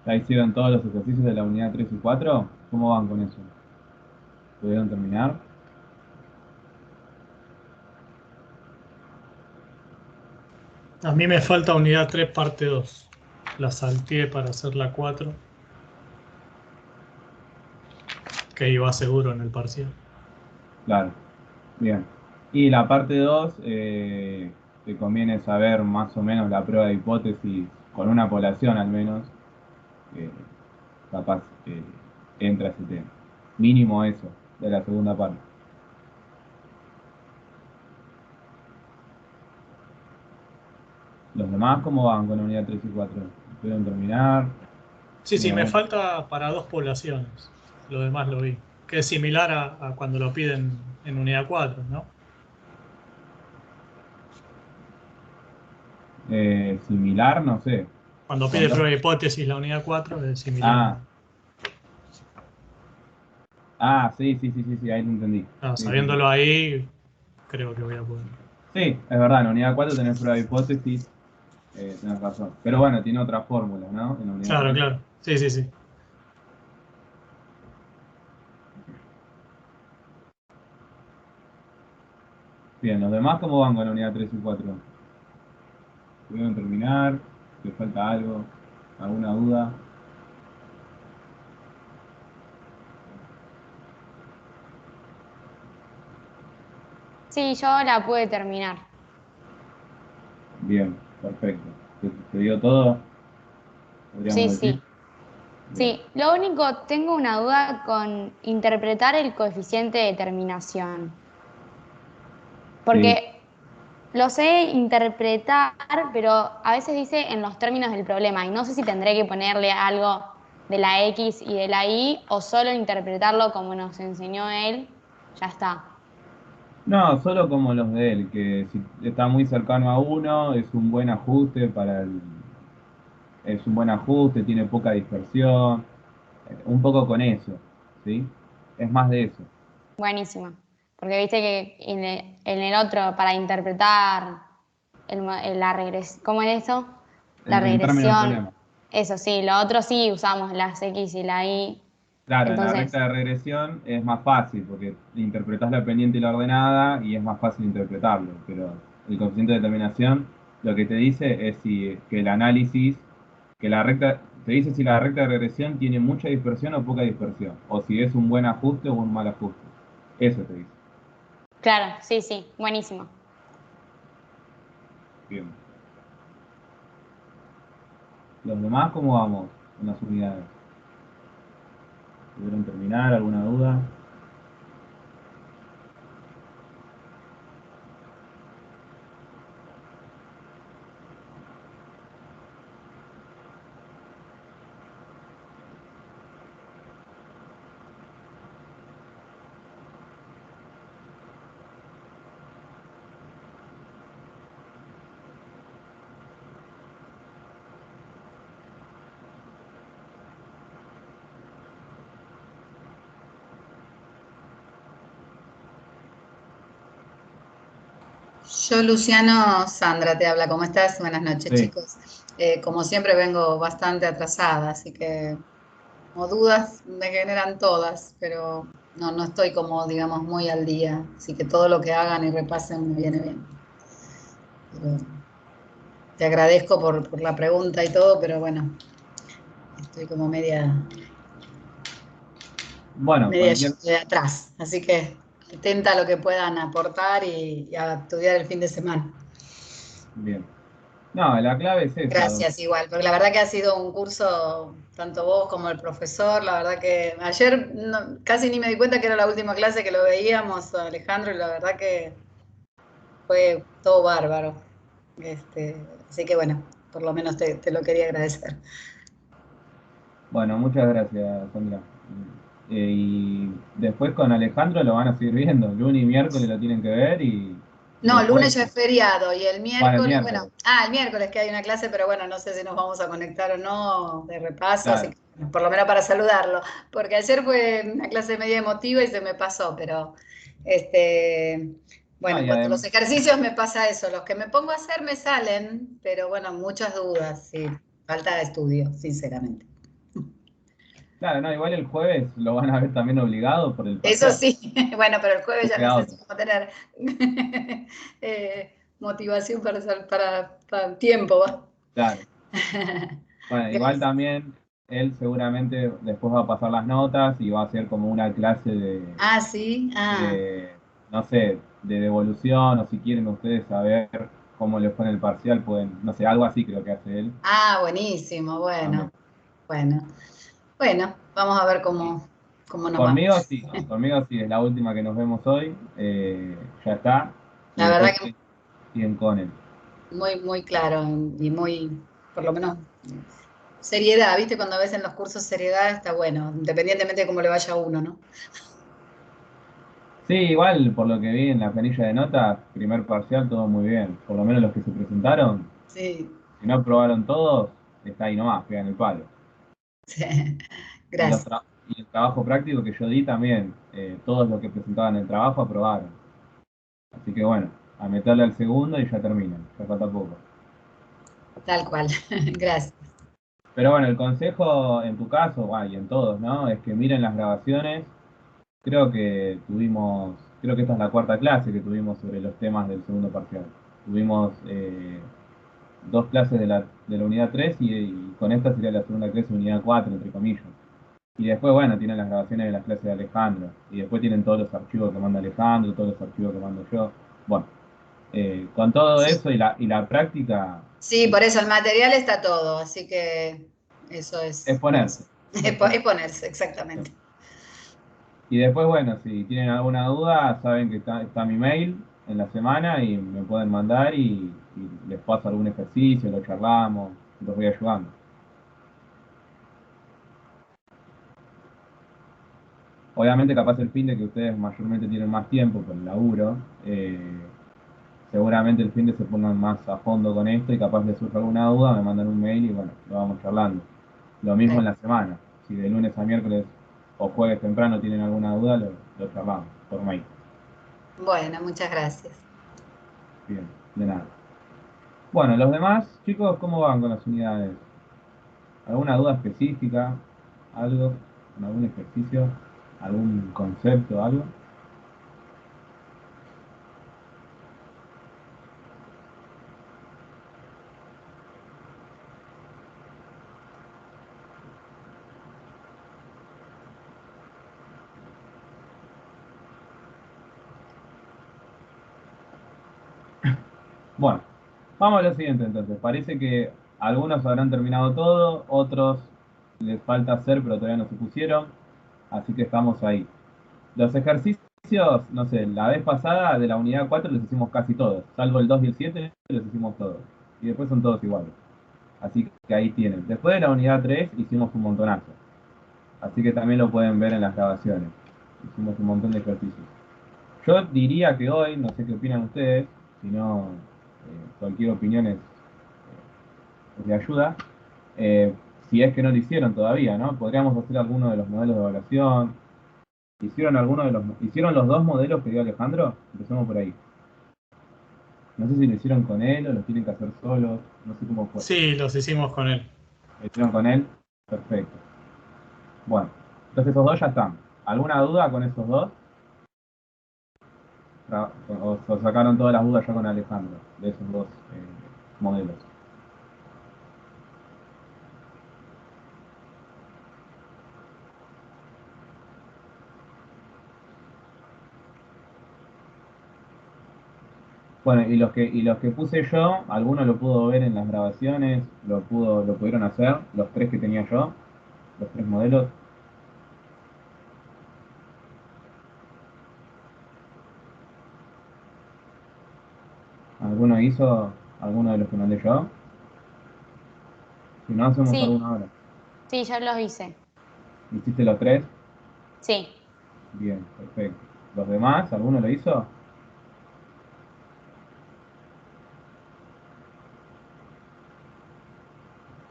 ¿Ya hicieron todos los ejercicios de la unidad 3 y 4? ¿Cómo van con eso? ¿Pudieron terminar? A mí me falta unidad 3 parte 2. La salteé para hacer la 4, que iba seguro en el parcial. Claro, bien. Y la parte 2, te conviene saber más o menos la prueba de hipótesis con una población al menos, eh, capaz entra ese tema. Mínimo eso, de la segunda parte. ¿Los demás cómo van con la unidad 3 y 4? ¿Pudieron terminar? Sí, sí, ¿Tienen me alguna? falta para 2 poblaciones. Lo demás lo vi. Que es similar a cuando lo piden en unidad 4, ¿no? Similar, no sé. Cuando pide Contá. prueba de hipótesis la unidad 4 es similar. Ah, sí, sí, sí, sí, sí, ahí lo entendí. Ah, Sí, sí, sí. sabiéndolo ahí, creo que voy a poder. Sí, es verdad, en la unidad 4 tenés prueba de hipótesis, tenés razón. Pero bueno, tiene otra fórmula, ¿no? En la unidad Claro, 3. claro. Sí, sí, sí. Bien, ¿los demás cómo van con la unidad 3 y 4? ¿Pudieron terminar? ¿Les falta algo? ¿Alguna duda? Sí, yo la pude terminar. Bien, perfecto. ¿Te dio todo? Sí, Podríamos decir. sí. Bien. Sí, lo único, tengo una duda con interpretar el coeficiente de terminación. Sí. Porque lo sé interpretar, pero a veces dice en los términos del problema. Y no sé si tendré que ponerle algo de la X y de la Y o solo interpretarlo como nos enseñó él. Ya está. No, solo como los de él, que si está muy cercano a uno, es un buen ajuste para el, es un buen ajuste, tiene poca dispersión, un poco con eso, ¿sí? Es más de eso. Buenísimo. Porque viste que en el otro, para interpretar la regresión, ¿cómo es eso? La En términos del regresión. problema. Eso sí, lo otro sí usamos las X y la Y. Claro, en la Entonces, recta de regresión es más fácil, porque interpretás la pendiente y la ordenada y es más fácil interpretarlo, pero el coeficiente de determinación lo que te dice es si que el análisis, que la recta, te dice si la recta de regresión tiene mucha dispersión o poca dispersión, o si es un buen ajuste o un mal ajuste. Eso te dice. claro, sí, sí, buenísimo. Bien. ¿Los demás cómo vamos en las unidades? ¿Pudieron terminar? ¿Alguna duda? Yo, Luciano, Sandra te habla. ¿Cómo estás? Buenas noches, Sí. chicos. Como siempre vengo bastante atrasada, así que como dudas me generan todas, pero no estoy como, digamos, muy al día. Así que todo lo que hagan y repasen me viene bien. Pero te agradezco por la pregunta y todo, pero bueno, estoy como Bueno, media cualquier... yendo de atrás. Así que atenta a lo que puedan aportar y a estudiar el fin de semana. Bien. No, la clave es esa. Gracias, igual, porque la verdad que ha sido un curso, tanto vos como el profesor, la verdad que ayer casi ni me di cuenta que era la última clase que lo veíamos, Alejandro, y la verdad que fue todo bárbaro. Así que bueno, por lo menos te lo quería agradecer. Bueno, muchas gracias, Sandra. Y después con Alejandro lo van a seguir viendo. Lunes y miércoles lo tienen que ver y No, el lunes después, ya es feriado y el bueno, el miércoles, bueno, miércoles. el miércoles que hay una clase, pero bueno, no sé si nos vamos a conectar o no de repaso, así Claro. que bueno, por lo menos para saludarlo, porque ayer fue una clase media emotiva y se me pasó, pero bueno, No, en y cuanto a además, los ejercicios me pasa eso, los que me pongo a hacer me salen, pero bueno, muchas dudas, sí, falta de estudio, sinceramente. Claro, no, igual el jueves lo van a ver también obligado por el Eso parcial. sí, bueno, pero el jueves No ya no queda sé si otra. vamos a tener motivación para tiempo. ¿Va? Claro. Bueno, igual Gracias. también él seguramente después va a pasar las notas y va a hacer como una clase Ah, sí, no sé, de devolución o si quieren ustedes saber cómo les fue en el parcial, pueden, no sé, algo así creo que hace él buenísimo, bueno, también. bueno. Bueno, vamos a ver cómo nos va. Conmigo sí, es la última que nos vemos hoy, ya está, y La verdad después que siguen con él. muy, muy claro y muy, por lo menos, seriedad, ¿viste? Cuando ves en los cursos seriedad está bueno, independientemente de cómo le vaya a uno, ¿no? Sí, igual por lo que vi en la planilla de notas, primer parcial todo muy bien, por lo menos los que se presentaron, Sí, si no aprobaron todos, está ahí nomás, pegan el palo. sí. Y, Gracias. y el trabajo práctico que yo di también, todos los que presentaban el trabajo aprobaron. Así que bueno, a meterle al segundo y ya terminan, ya falta poco. Tal cual. Gracias. Pero bueno, el consejo en tu caso, y en todos, ¿no? Es que miren las grabaciones. Creo que esta es la cuarta clase que tuvimos sobre los temas del segundo parcial. Tuvimos dos clases de la unidad 3 y con esta sería la segunda clase de unidad 4 entre comillas. Y después, bueno, tienen las grabaciones de las clases de Alejandro. Y después tienen todos los archivos que manda Alejandro, todos los archivos que mando yo. Bueno, con todo Sí, eso y la práctica, sí, es, por eso el material está todo, así que eso es ponerse. Es es ponerse. ponerse, exactamente. Y después, bueno, si tienen alguna duda, saben que está mi mail en la semana y me pueden mandar y les paso algún ejercicio, lo charlamos, los voy ayudando. Obviamente, capaz el fin de que ustedes mayormente tienen más tiempo con el laburo, seguramente el fin de se pongan más a fondo con esto y capaz les surge alguna duda, me mandan un mail y bueno, lo vamos charlando. Lo mismo en la semana. Si de lunes a miércoles o jueves temprano tienen alguna duda, lo charlamos por mail. Bueno, muchas gracias. Bien, de nada. Bueno, los demás, chicos, ¿cómo van con las unidades? ¿Alguna duda específica? ¿Algo? ¿En algún ejercicio? ¿Algún concepto? ¿Algo? Bueno, vamos a lo siguiente entonces. Parece que algunos habrán terminado todo, otros les falta hacer pero todavía no se pusieron, así que estamos ahí. Los ejercicios, no sé, la vez pasada de la unidad 4 los hicimos casi todos, salvo el 2 y el 7 los hicimos todos. Y después son todos iguales. Así que ahí tienen. Después de la unidad 3 hicimos un montonazo. Así que también lo pueden ver en las grabaciones. Hicimos un montón de ejercicios. Yo diría que hoy, no sé qué opinan ustedes, si no, cualquier opinión es de ayuda. Eh, si es que no lo hicieron todavía, ¿no? Podríamos hacer alguno de los modelos de evaluación. ¿Hicieron los dos modelos que dio Alejandro? Empezamos por ahí. No sé si lo hicieron con él o los tienen que hacer solos. No sé cómo fue. Sí, los hicimos con él. ¿Lo hicieron con él? Perfecto. Bueno, entonces esos dos ya están. ¿Alguna duda con esos dos? O sacaron todas las dudas ya con Alejandro, de esos dos modelos. Bueno, y los que puse yo, algunos lo pudo ver en las grabaciones, lo pudieron hacer, los tres que tenía yo, los tres modelos. ¿Alguno hizo alguno de los que mandé yo? Si no, hacemos Sí, alguna ahora. sí, yo los hice. ¿Hiciste los tres? Sí, Bien, perfecto. ¿Los demás, alguno lo hizo?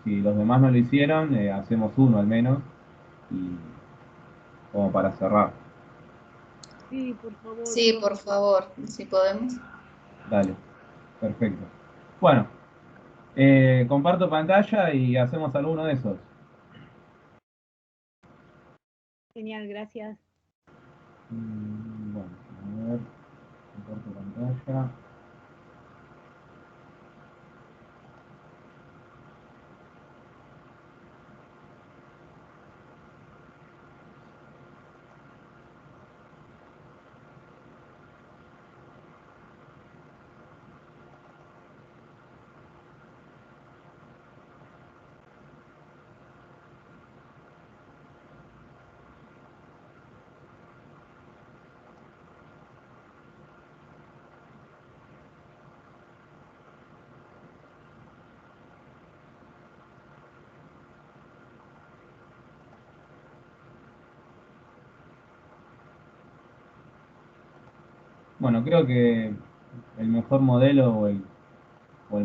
Si los demás no lo hicieron, hacemos uno al menos, y como para cerrar. Sí, por favor, si podemos. Dale, perfecto. Bueno, comparto pantalla y hacemos alguno de esos. Genial, gracias. Bueno, a ver, comparto pantalla. Bueno, creo que el mejor modelo o el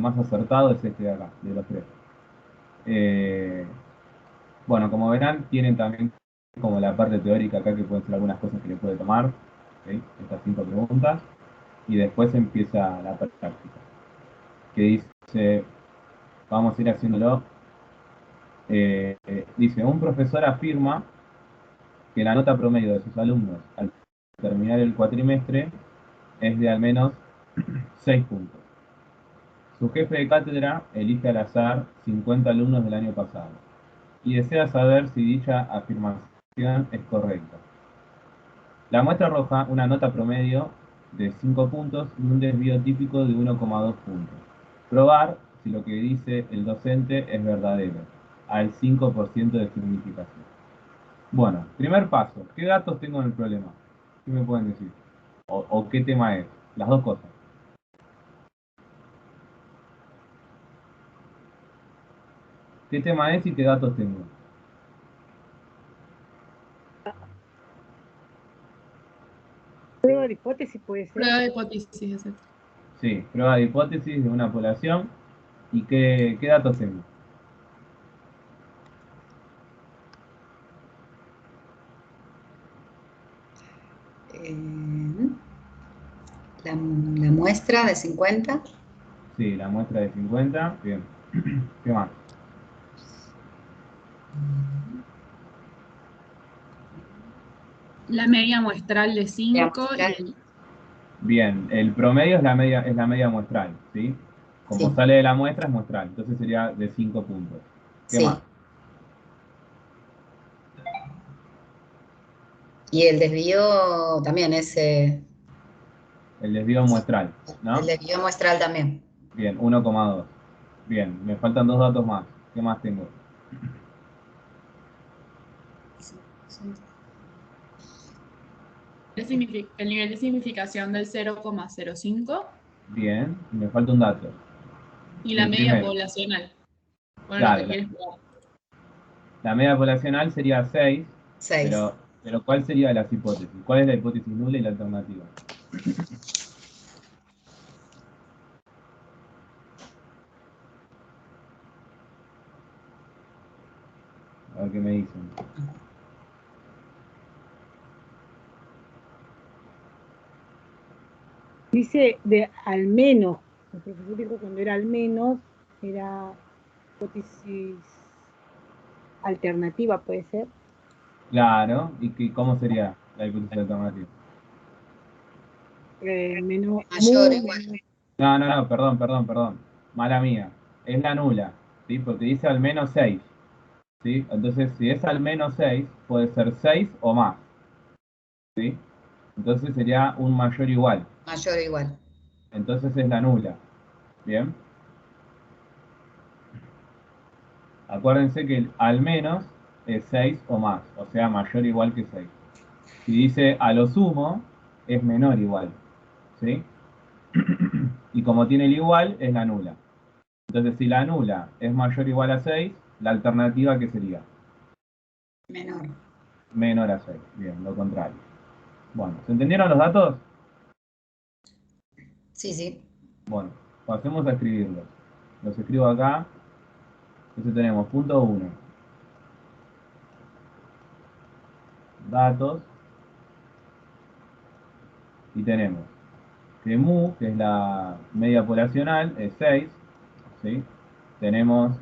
más acertado es este de acá, de los tres. Bueno, como verán, tienen también como la parte teórica acá que pueden ser algunas cosas que le puede tomar, ¿ok? Estas 5 preguntas, y después empieza la práctica, que dice, vamos a ir haciéndolo. Dice, un profesor afirma que la nota promedio de sus alumnos al terminar el cuatrimestre es de al menos 6 puntos. Su jefe de cátedra elige al azar 50 alumnos del año pasado y desea saber si dicha afirmación es correcta. La muestra arroja una nota promedio de 5 puntos y un desvío típico de 1,2 puntos. Probar si lo que dice el docente es verdadero, al 5% de significación. Bueno, primer paso, ¿qué datos tengo en el problema? ¿Qué me pueden decir? ¿O qué tema es? Las dos cosas. ¿Qué tema es y qué datos tengo? Prueba de hipótesis puede ser. Prueba de hipótesis, etc. Sí, prueba de hipótesis de una población. ¿Y qué datos tengo? La muestra de 50. Sí, la muestra de 50. Bien. ¿Qué más? La media muestral de 5 muestral. y el... Bien, el promedio es la media muestral, ¿sí? Como Sí. sale de la muestra es muestral, entonces sería de 5 puntos. ¿Qué Sí. más? Y el desvío también es El desvío muestral, ¿no? el desvío muestral también. Bien, 1,2. Bien, me faltan dos datos más. ¿Qué más tengo? el nivel de significación del 0,05 Bien, me falta un dato. y la El media primero. poblacional. Bueno, lo Claro, que quieres probar. la media poblacional sería 6, 6. pero ¿cuál sería las hipótesis? ¿Cuál es la hipótesis nula y la alternativa? A ver qué me dicen. Dice de al menos. El profesor dijo cuando era al menos, era hipótesis alternativa, puede ser. Claro, ¿y cómo sería la hipótesis alternativa? Menos Mayor o mu, igual. menos. No, perdón. Mala mía. Es la nula, ¿sí? Porque dice al menos 6, ¿sí? Entonces, si es al menos 6, puede ser 6 o más, ¿sí? Entonces sería un mayor o igual. Mayor o igual. Entonces es la nula. ¿Bien? Acuérdense que el al menos es 6 o más, o sea, mayor o igual que 6. Si dice a lo sumo, es menor o igual, ¿sí? Y como tiene el igual, es la nula. Entonces, si la nula es mayor o igual a 6, la alternativa, ¿qué sería? Menor. Menor a 6. Bien, lo contrario. Bueno, ¿se entendieron los datos? Sí, sí. Bueno, pasemos a escribirlos. Los escribo acá. Entonces tenemos punto 1. Datos. Y tenemos que mu, que es la media poblacional, es 6. ¿Sí? Tenemos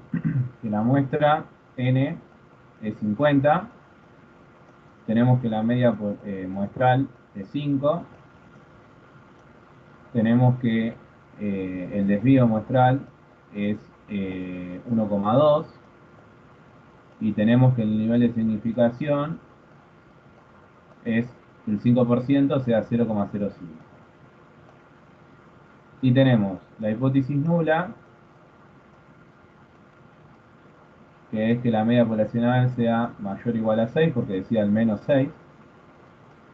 que la muestra n es 50. tenemos que la media muestral es 5, tenemos que el desvío muestral es 1,2 y tenemos que el nivel de significación es el 5%, o sea 0,05. Y tenemos la hipótesis nula, que es que la media poblacional sea mayor o igual a 6, porque decía al menos 6,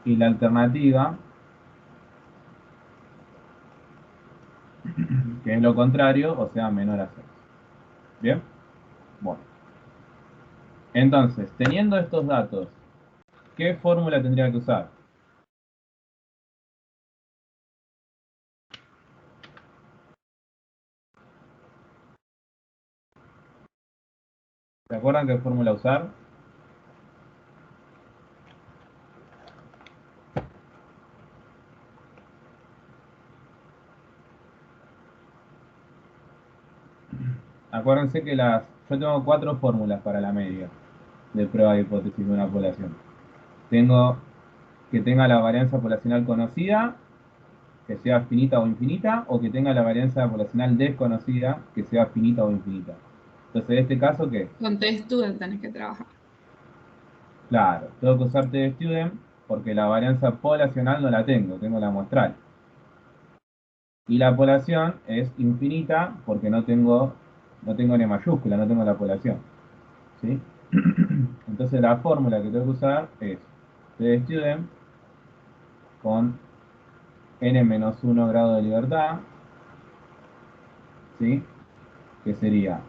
y la alternativa, que es lo contrario, o sea menor a 6. ¿Bien? Bueno. Entonces, teniendo estos datos, ¿qué fórmula tendría que usar? ¿Se acuerdan qué fórmula usar? Acuérdense que yo tengo 4 fórmulas para la media de prueba de hipótesis de una población. Tengo que tenga la varianza poblacional conocida, que sea finita o infinita, o que tenga la varianza poblacional desconocida, que sea finita o infinita. Entonces, en este caso, ¿qué? Con T-Student tenés que trabajar. Claro, tengo que usar T-Student porque la varianza poblacional no la tengo la muestral. Y la población es infinita porque no tengo N mayúscula, no tengo la población. ¿Sí? Entonces la fórmula que tengo que usar es T-Student con n-1 grado de libertad, ¿sí? Que sería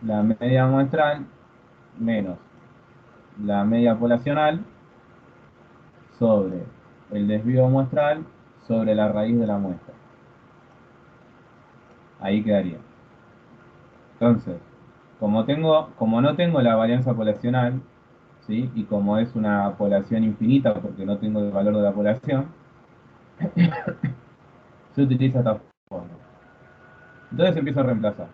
la media muestral menos la media poblacional sobre el desvío muestral sobre la raíz de la muestra. Ahí quedaría. Entonces, como no tengo la varianza poblacional, ¿sí? Y como es una población infinita porque no tengo el valor de la población, se utiliza esta forma. Entonces empiezo a reemplazar.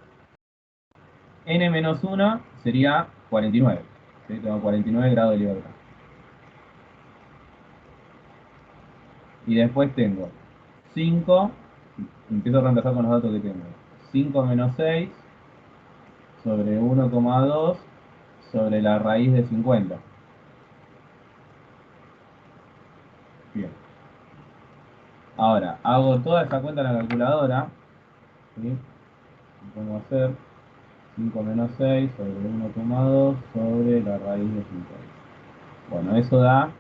N-1 sería 49. ¿Sí? Tengo 49 grados de libertad. Y después tengo 5, empiezo a reemplazar con los datos que tengo. 5 menos 6 sobre 1,2 sobre la raíz de 50. Bien. Ahora, hago toda esa cuenta en la calculadora. ¿Sí? Pongo a hacer 5 menos 6 sobre 1,2 sobre la raíz de 50. Bueno, eso da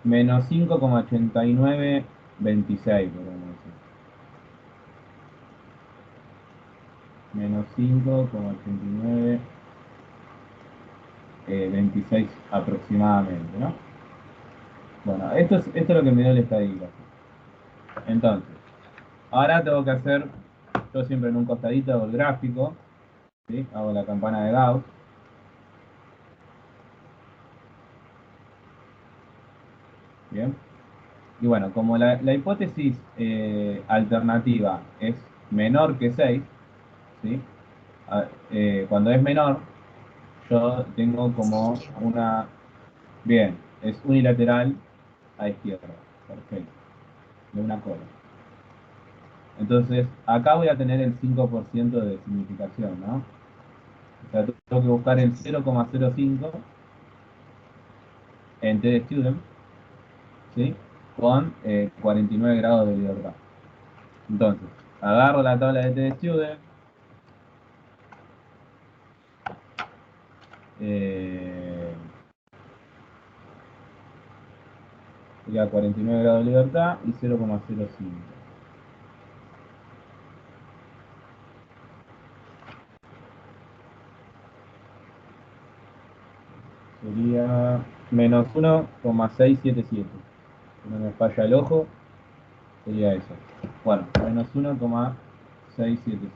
menos 5,8926, podemos decir. Menos 5,8926 aproximadamente, ¿no? Bueno, esto es lo que me dio el estadístico. Entonces, ahora tengo que hacer, yo siempre en un costadito hago el gráfico, ¿sí? Hago la campana de Gauss. Bien. Y bueno, como la hipótesis alternativa es menor que 6, ¿sí? Cuando es menor, yo tengo como una... Bien, es unilateral a izquierda. Perfecto. De una cola. Entonces, acá voy a tener el 5% de significación, ¿no? O sea, tengo que buscar el 0,05 en T-Student, ¿sí? Con 49 grados de libertad. Entonces, agarro la tabla de T-Student, sería 49 grados de libertad y 0,05. Sería menos 1,677. Si no me falla el ojo, sería eso. Bueno, menos 1,677.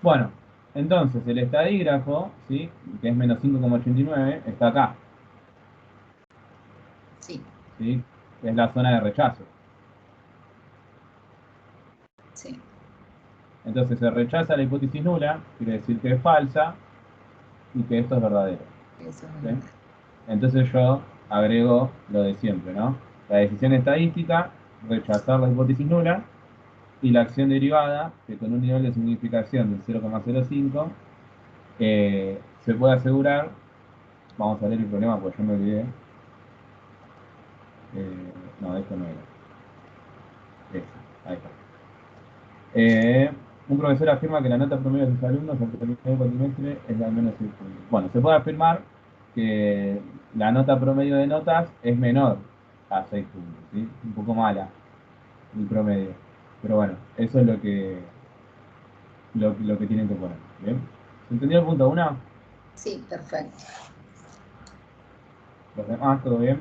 Bueno, entonces el estadígrafo, ¿sí? Que es menos 5,89, está acá, Sí, ¿sí? Es la zona de rechazo. sí. Entonces se rechaza la hipótesis nula, quiere decir que es falsa y que esto es verdadero. Eso es ¿Sí? verdad. Entonces yo agrego lo de siempre, ¿no? La decisión estadística, rechazar la hipótesis nula, y la acción derivada, que con un nivel de significación del 0,05 se puede asegurar. Vamos a leer el problema porque yo me olvidé. No, esto no era. Ahí está. Un profesor afirma que la nota promedio de sus alumnos al terminar el cuatrimestre es de al menos 6 puntos. Bueno, se puede afirmar que la nota promedio de notas es menor a 6 puntos, ¿sí? Un poco mala el promedio. Pero bueno, eso es lo que tienen que poner. ¿Bien? ¿Se entendió el punto 1? Sí, perfecto. Los demás, ¿todo bien?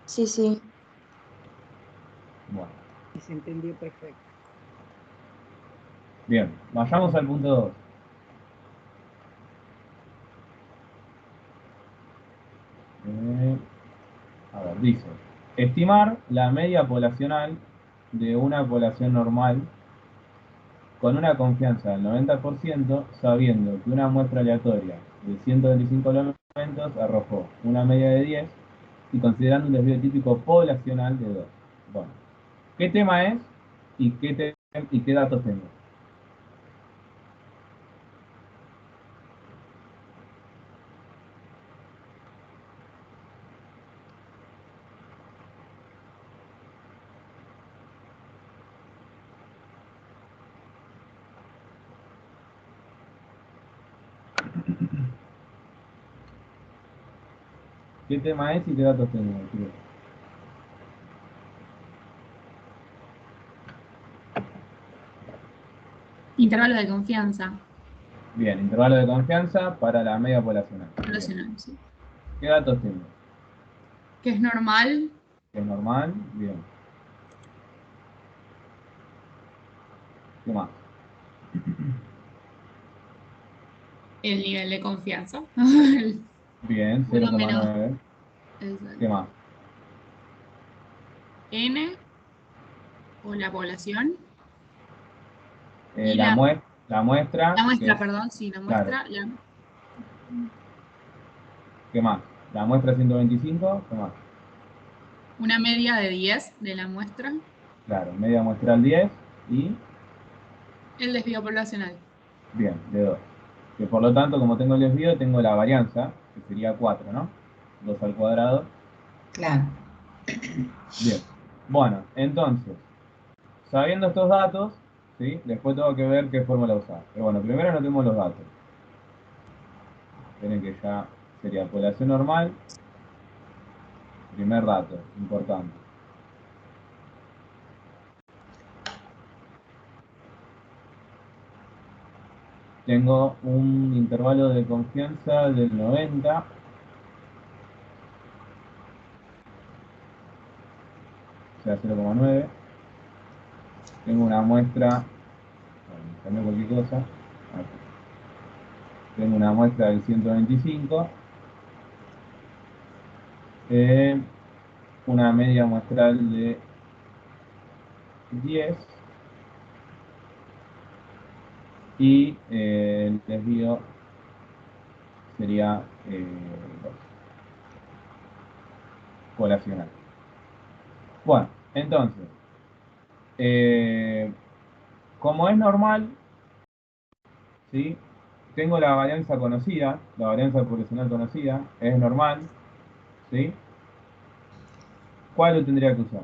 Sí, sí. Bueno, Y se entendió perfecto. bien, vayamos al punto 2. A ver, dice, estimar la media poblacional de una población normal con una confianza del 90%, sabiendo que una muestra aleatoria de 125 elementos arrojó una media de 10 y considerando un desvío típico poblacional de 2. Bueno, ¿qué tema es y qué datos tengo? ¿Qué tema es y qué datos tengo? Intervalo de confianza. Bien, intervalo de confianza para la media poblacional. Bien. Poblacional, sí. ¿Qué datos tengo? Que es normal ¿Es normal? Bien. ¿Qué más? el nivel de confianza. Bien, Uno menos 0,9. ¿Qué exacto. más? N o la población. Eh, Y la, mue- la muestra, la que muestra, es, perdón, sí, la claro, muestra, ¿qué más? La muestra 125, ¿qué más? una media de 10 de la muestra. Claro, media muestral 10 y, El desvío poblacional. bien, de 2. Que por lo tanto, como tengo el desvío, tengo la varianza, que sería 4, ¿no? 2 al cuadrado. Claro. Bien. Bueno, entonces, sabiendo estos datos, ¿sí? Después tengo que ver qué fórmula usar. Pero bueno, primero anotemos los datos. Tienen que ya sería población normal, primer dato, importante. Tengo un intervalo de confianza del 90, o sea 0,9. Tengo una muestra, bueno, cualquier cosa. Aquí. Tengo una muestra del 125, una media muestral de 10 y el desvío sería 2, poblacional. Bueno, entonces, eh, como es normal, ¿sí? Tengo la varianza conocida, la varianza poblacional conocida, es normal, ¿sí? ¿Cuál lo tendría que usar?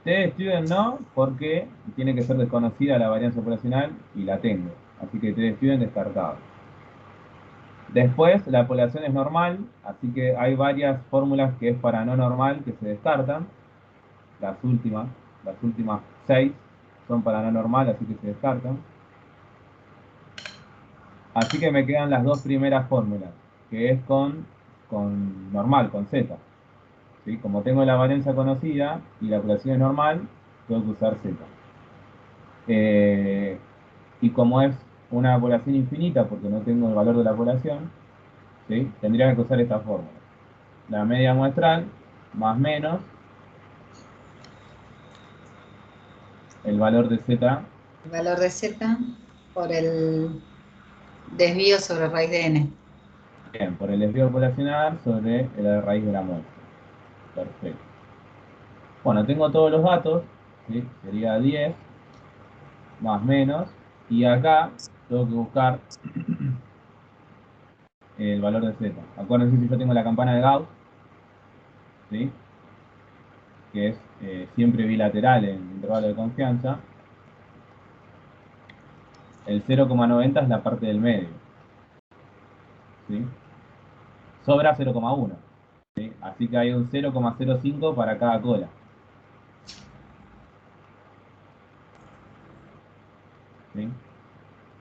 T-Student no, porque tiene que ser desconocida la varianza poblacional y la tengo. Así que T-Student descartado. Después, la población es normal, así que hay varias fórmulas que es para no normal que se descartan. Las últimas 6 son para no normal, así que se descartan. Así que me quedan las dos primeras fórmulas, que es con normal, con Z. ¿Sí? Como tengo la varianza conocida y la población es normal, tengo que usar Z. Y como es una población infinita, porque no tengo el valor de la población, ¿sí? Tendría que usar esta fórmula. la media muestral más menos el valor de z, El valor de z por el desvío sobre raíz de n. bien, por el desvío poblacional sobre la raíz de la muestra. Perfecto. Bueno, tengo todos los datos, ¿sí? Sería 10 más menos, y acá tengo que buscar el valor de z. Acuérdense si yo tengo la campana de Gauss, ¿sí? Que es siempre bilateral en el intervalo de confianza. El 0,90 es la parte del medio, ¿sí? Sobra 0,1, ¿sí? Así que hay un 0,05 para cada cola. ¿Sí?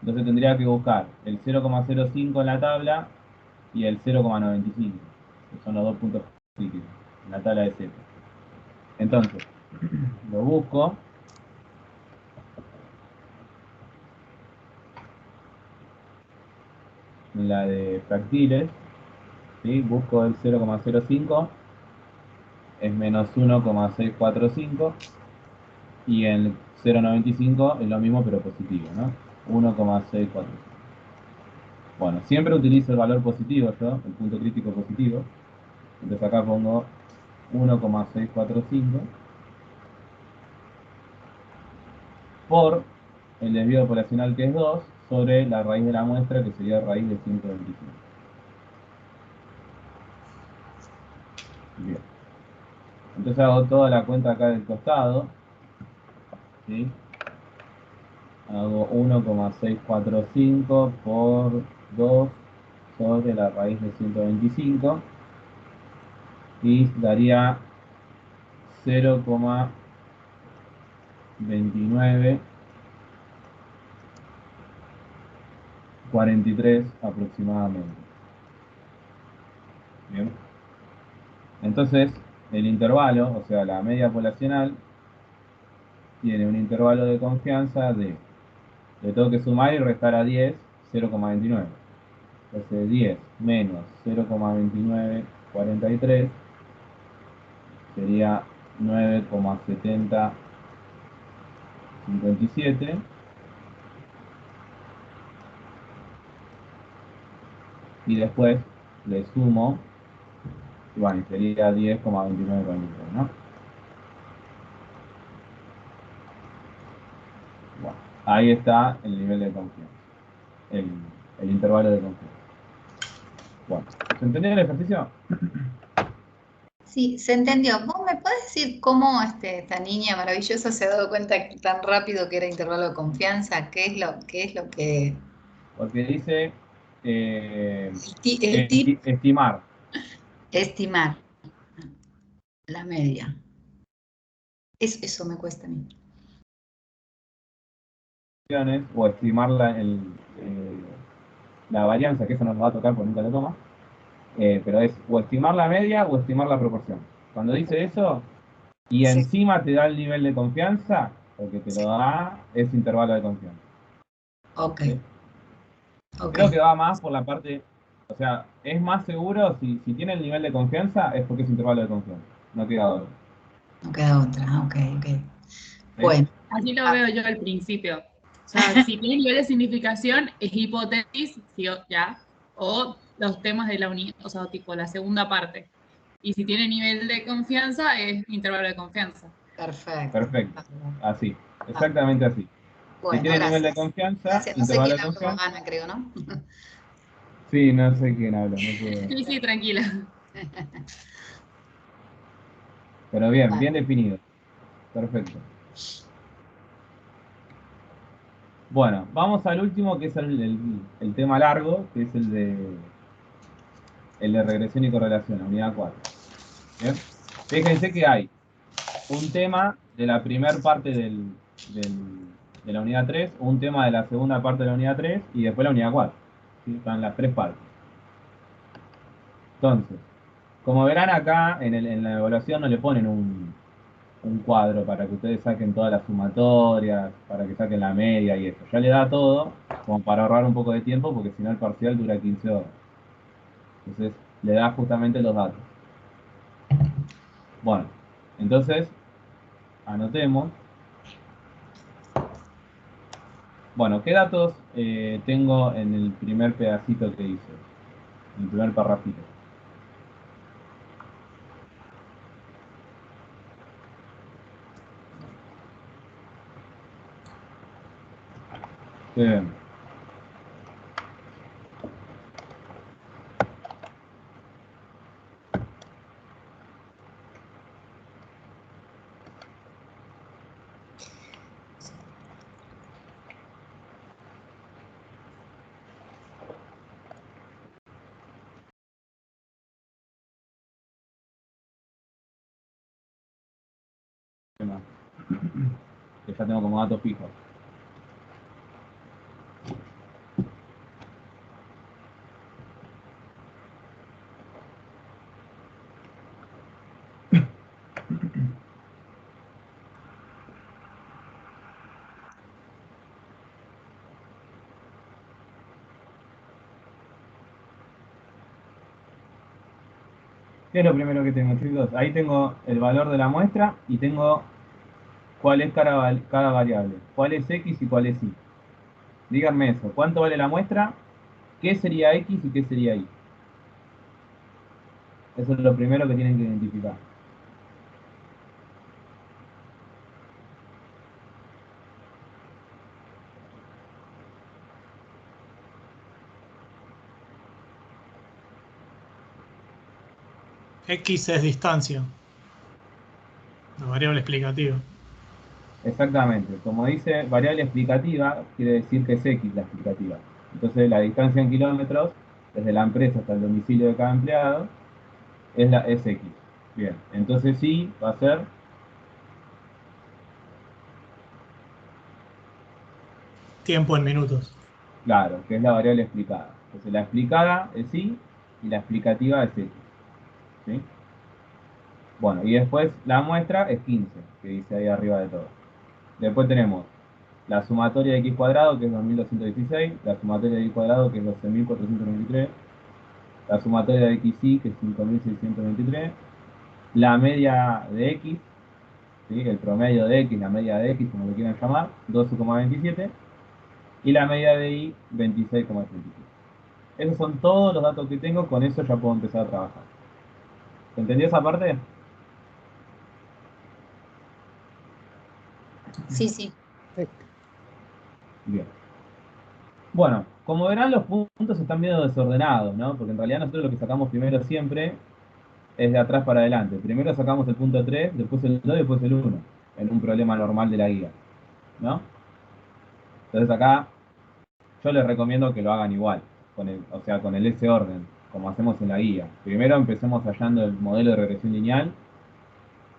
Entonces tendría que buscar el 0,05 en la tabla y el 0,95, que son los dos puntos críticos en la tabla de Z. Entonces, lo busco. En la de fractiles, ¿sí? Busco el 0,05, es menos 1,645, y el 0,95 es lo mismo pero positivo, ¿no? 1,645. Bueno, siempre utilizo el valor positivo yo, el punto crítico positivo. Entonces acá pongo 1,645 por el desvío poblacional, que es 2, sobre la raíz de la muestra, que sería raíz de 125. Bien. Entonces hago toda la cuenta acá del costado, ¿sí? Hago 1,645 por 2 sobre la raíz de 125 y daría 0,2943 aproximadamente. Bien. Entonces, el intervalo, o sea, la media poblacional, tiene un intervalo de confianza de, le tengo que sumar y restar a 10, 0,29. Entonces 10 menos 0,2943 sería 9,7057. Y después le sumo, y bueno, sería 10,2943, ¿no? Bueno, ahí está el nivel de confianza, el intervalo de confianza. Bueno, ¿se entendió el ejercicio? Sí, se entendió. ¿Vos me podés decir cómo esta niña maravillosa se ha dado cuenta tan rápido que era intervalo de confianza? ¿Qué es lo que Porque dice el tip estimar. estimar la media? Eso me cuesta a mí. O estimar la varianza, que eso nos va a tocar porque nunca lo toma, pero es o estimar la media o estimar la proporción. Cuando dice eso y Sí, encima te da el nivel de confianza, porque te sí. lo da, es intervalo de confianza. Ok, ¿Sí? ok. Creo que va más por la parte, o sea, es más seguro si tiene el nivel de confianza es porque es intervalo de confianza, no queda otro. No queda otra. Ok, ok. ¿Sí? Bueno. Así lo Ah, veo yo al principio. O sea, si tiene nivel de significación, es hipótesis, sí ya, o los temas de la unidad, o sea, tipo la segunda parte. Y si tiene nivel de confianza, es intervalo de confianza. perfecto. Perfecto, Bárbaro. así, Ah, exactamente así. Si bueno, tiene nivel de gracias. confianza, Gracias. No sé intervalo quién de habló con confianza. Ana, creo, ¿no? Sí, no sé quién habla, no puedo. Sí, sí, tranquila. Pero bien, Vale. bien definido. Perfecto. Bueno, vamos al último, que es el tema largo, que es el de regresión y correlación, la unidad 4. ¿Bien? Fíjense que hay un tema de la primera parte de la unidad 3, un tema de la segunda parte de la unidad 3 y después la unidad 4. ¿Sí? Están las tres partes. Entonces, como verán acá, en la evaluación no le ponen un cuadro para que ustedes saquen todas las sumatorias, para que saquen la media y eso. Ya le da todo, como para ahorrar un poco de tiempo, porque si no el parcial dura 15 horas. Entonces, le da justamente los datos. Bueno, entonces, anotemos. Bueno, ¿qué datos tengo en el primer pedacito que hice? En el primer parrafito. Bien. ¿Qué más? Que ya tengo como datos fijos. ¿Qué es lo primero que tengo, chicos? Ahí tengo el valor de la muestra y tengo cuál es cada variable. ¿Cuál es X y cuál es Y? Díganme eso. ¿Cuánto vale la muestra? ¿Qué sería X y qué sería Y? Eso es lo primero que tienen que identificar. X es distancia, la variable explicativa. Exactamente. Como dice variable explicativa, quiere decir que es X la explicativa. Entonces la distancia en kilómetros, desde la empresa hasta el domicilio de cada empleado, es X. Bien. Entonces sí va a ser Tiempo en minutos. claro, que es la variable explicada. Entonces la explicada es Y y la explicativa es X. ¿Sí? Bueno, y después la muestra es 15, que dice ahí arriba de todo. Después tenemos la sumatoria de x cuadrado, que es 2216, la sumatoria de y cuadrado, que es 12423, la sumatoria de xy, que es 5623, la media de x, ¿sí? El promedio de x, la media de x, como lo quieran llamar, 12,27, y la media de y, 26,37. Esos son todos los datos que tengo, con eso ya puedo empezar a trabajar. ¿Se entendió esa parte? Sí, sí. Bien. Bueno, como verán, los puntos están medio desordenados, ¿no? Porque en realidad nosotros lo que sacamos primero siempre es de atrás para adelante. Primero sacamos el punto 3, después el 2 y después el 1, en un problema normal de la guía, ¿no? Entonces acá yo les recomiendo que lo hagan igual, o sea, con el S orden, como hacemos en la guía. Primero empecemos hallando el modelo de regresión lineal,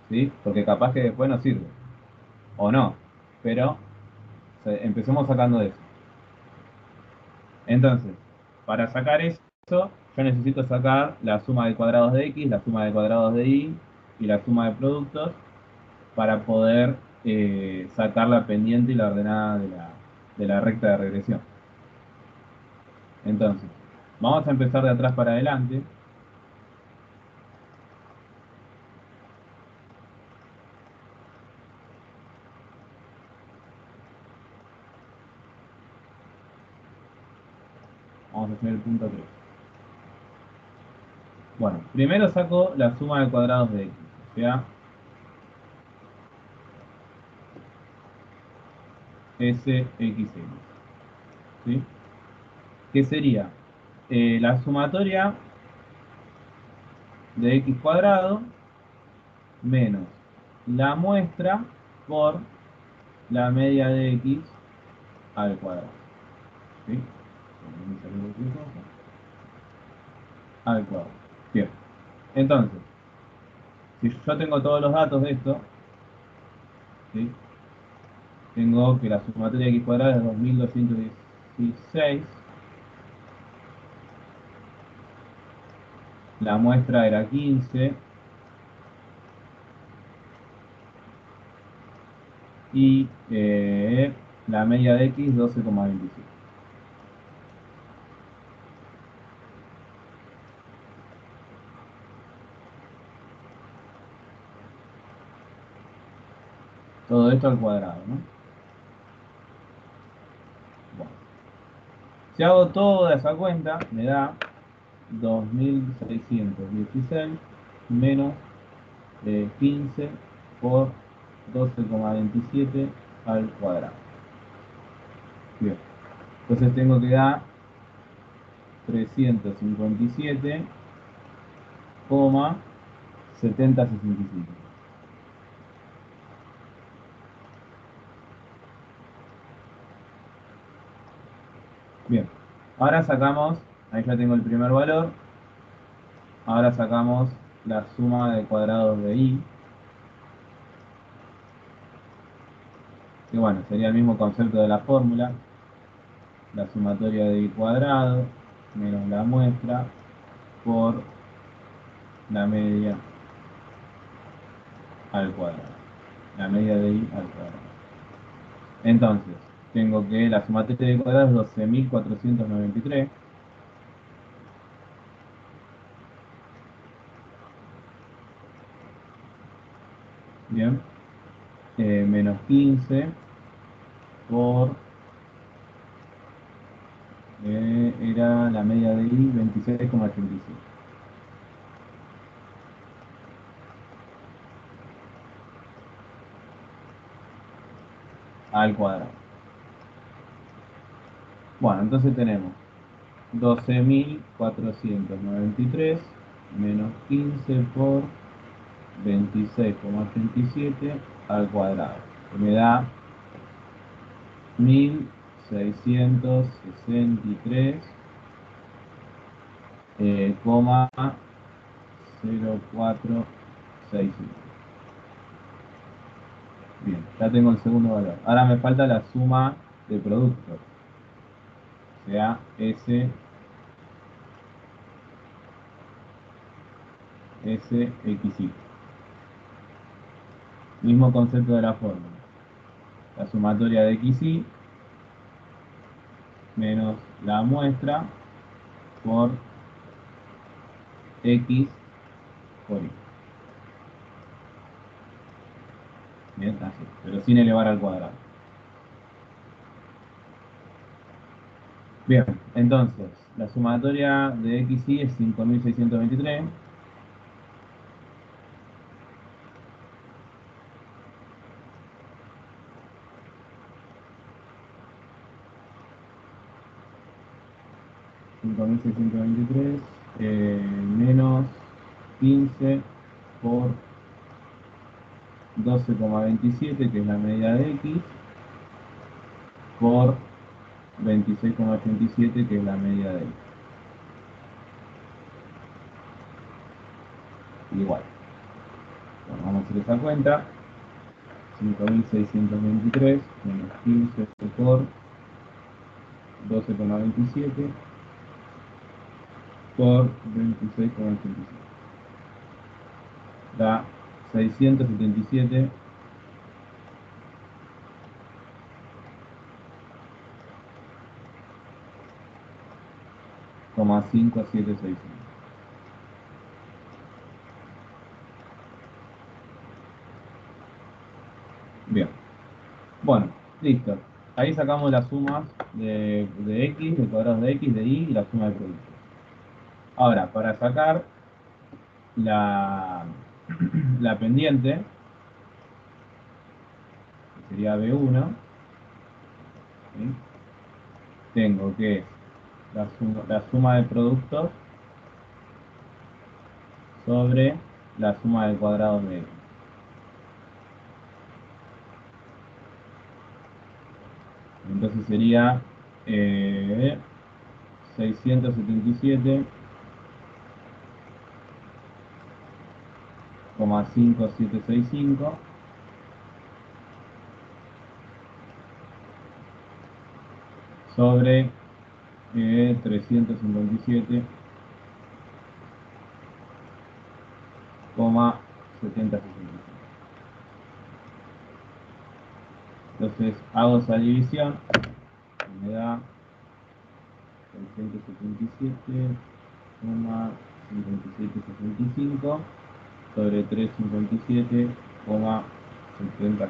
¿sí? Porque capaz que después nos sirve, o no, pero empecemos sacando eso. Entonces, para sacar eso, yo necesito sacar la suma de cuadrados de x, la suma de cuadrados de y la suma de productos para poder sacar la pendiente y la ordenada de la recta de regresión. Entonces, vamos a empezar de atrás para adelante. Vamos a hacer el punto 3. Bueno, primero saco la suma de cuadrados de x, o sea, sxx, ¿sí? Que sería la sumatoria de x cuadrado menos la muestra por la media de x al cuadrado. ¿Sí? Al cuadrado. Bien. Entonces, si yo tengo todos los datos de esto, ¿sí? Tengo que la sumatoria de x cuadrado es 2216, la muestra era 15 y la media de x 12,27. Todo esto al cuadrado, ¿no? Bueno. Si hago toda esa cuenta, me da 2616 menos 15 por 12,27 al cuadrado. Bien. Entonces tengo que dar 357,7065. Bien. Ahora sacamos, ahí ya tengo el primer valor. Ahora sacamos la suma de cuadrados de i. Que bueno, sería el mismo concepto de la fórmula. La sumatoria de i cuadrado menos la muestra por la media al cuadrado. La media de i al cuadrado. Entonces, tengo que la sumatoria de i cuadrado es 12.493. Bien. Menos 15 por... era la media de i 26,87. Al cuadrado. Bueno, entonces tenemos 12.493 menos 15 por 26,87 al cuadrado, que me da 1.663,0465. Bien, ya tengo el segundo valor. Ahora me falta la suma de productos. O sea, SXY. Mismo concepto de la fórmula. La sumatoria de XY menos la muestra por X por Y. Bien, así, pero sin elevar al cuadrado. Bien, entonces, la sumatoria de XY es 5.623. Menos 15 por 12,27, que es la medida de X, por 26,87, que es la medida de Y. Igual. Bueno, vamos a hacer esa cuenta. 5.623 menos 15 por 12,27 por 26,87. Da 677,5765. Bien. Bueno, listo. Ahí sacamos las sumas de X, de cuadrados de X, de Y y la suma de productos. Ahora, para sacar la, la pendiente, que sería B1, ¿sí? Tengo que la suma de productos sobre la suma de cuadrados de X. Entonces sería 677,5765 sobre 357,7065. Entonces hago esa división y me da 677,5765 sobre 357,7065. 70,67.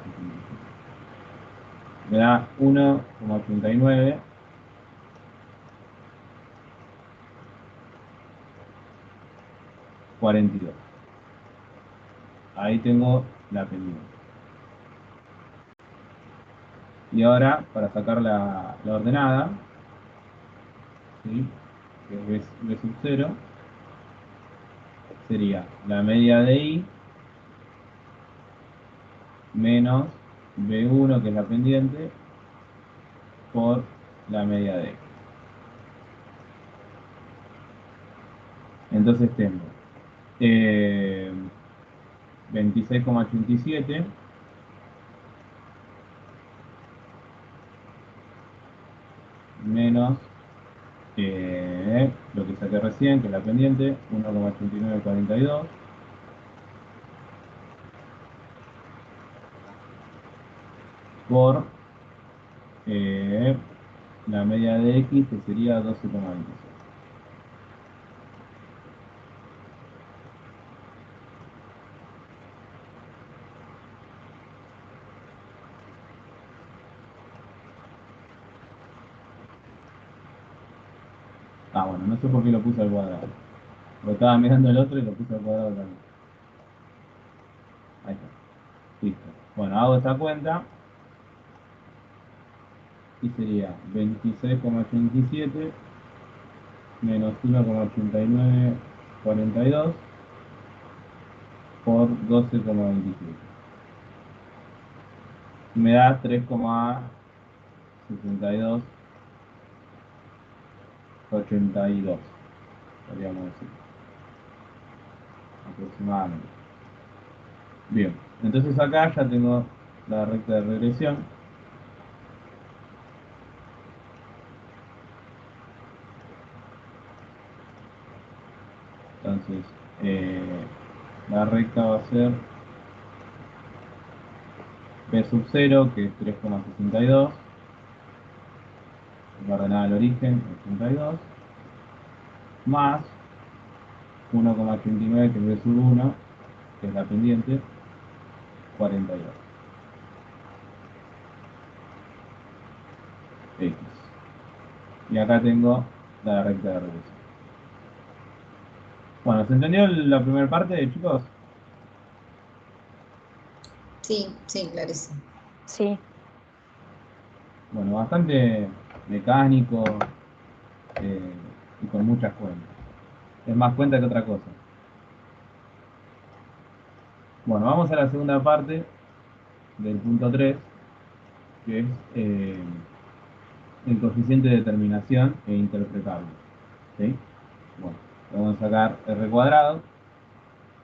Me da 1,89. 42. Ahí tengo la pendiente. Y ahora, para sacar la ordenada, ¿sí? Que es B sub 0, sería la media de I menos B1, que es la pendiente, por la media de X. Entonces tengo 26,87 menos lo que saqué recién, que es la pendiente, 1,8942, por la media de X, que sería 12,26. Ah, bueno, no sé por qué lo puse al cuadrado. Lo estaba mirando el otro y lo puse al cuadrado también. Ahí está. Listo. Bueno, hago esta cuenta y sería 26,87 menos 1,8942 por 12,27. Me da 3,6282, podríamos decir, aproximadamente. Bien, entonces acá ya tengo la recta de regresión. Entonces, la recta va a ser B sub 0, que es 3,62, la ordenada al origen, 82, más 1,89, que es B sub 1, que es la pendiente, 42. X. Y acá tengo la recta de regresión. Bueno, ¿se entendió la primera parte, chicos? Sí, sí, clarísimo. Sí. Bueno, bastante mecánico y con muchas cuentas. Es más cuenta que otra cosa. Bueno, vamos a la segunda parte del punto 3, que es el coeficiente de determinación e interpretable. ¿Sí? Bueno, vamos a sacar R cuadrado.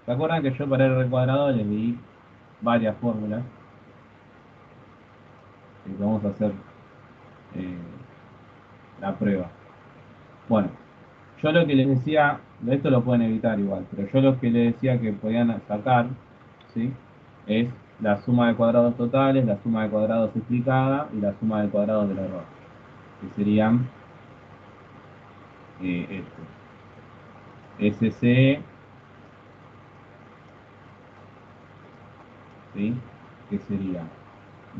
¿Se acuerdan que yo para R cuadrado les di varias fórmulas? Y vamos a hacer eh, la prueba. Bueno, yo lo que les decía, esto lo pueden evitar igual, pero yo lo que les decía que podían sacar, ¿sí? Es la suma de cuadrados totales, la suma de cuadrados explicada y la suma de cuadrados del error, que serían SC, ¿sí? Que sería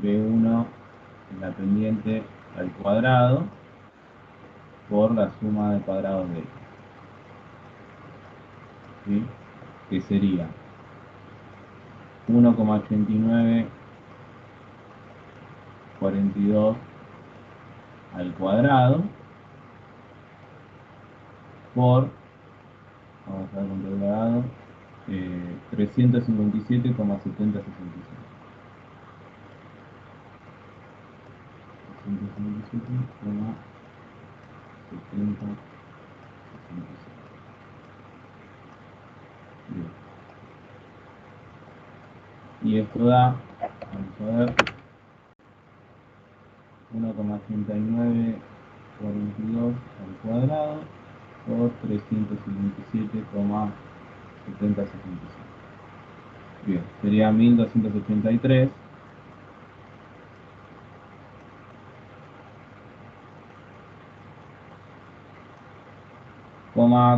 B1 en la pendiente al cuadrado por la suma de cuadrados de X, ¿sí? Que sería 1,8942 al cuadrado por, vamos a ver con cuadrado, 357,7066. 357,7066. Bien. Y esto da, vamos a ver, 1,8942 al cuadrado por 357,7066. Bien, sería 1283.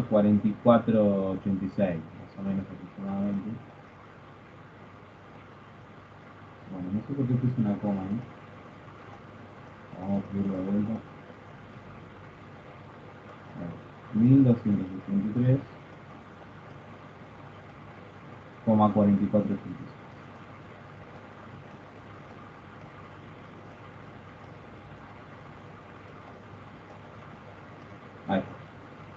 4486, más o menos aproximadamente. Bueno, no sé por qué puse una coma, ¿no? Vamos a escribirlo de vuelta. 1263,4486. Ahí está.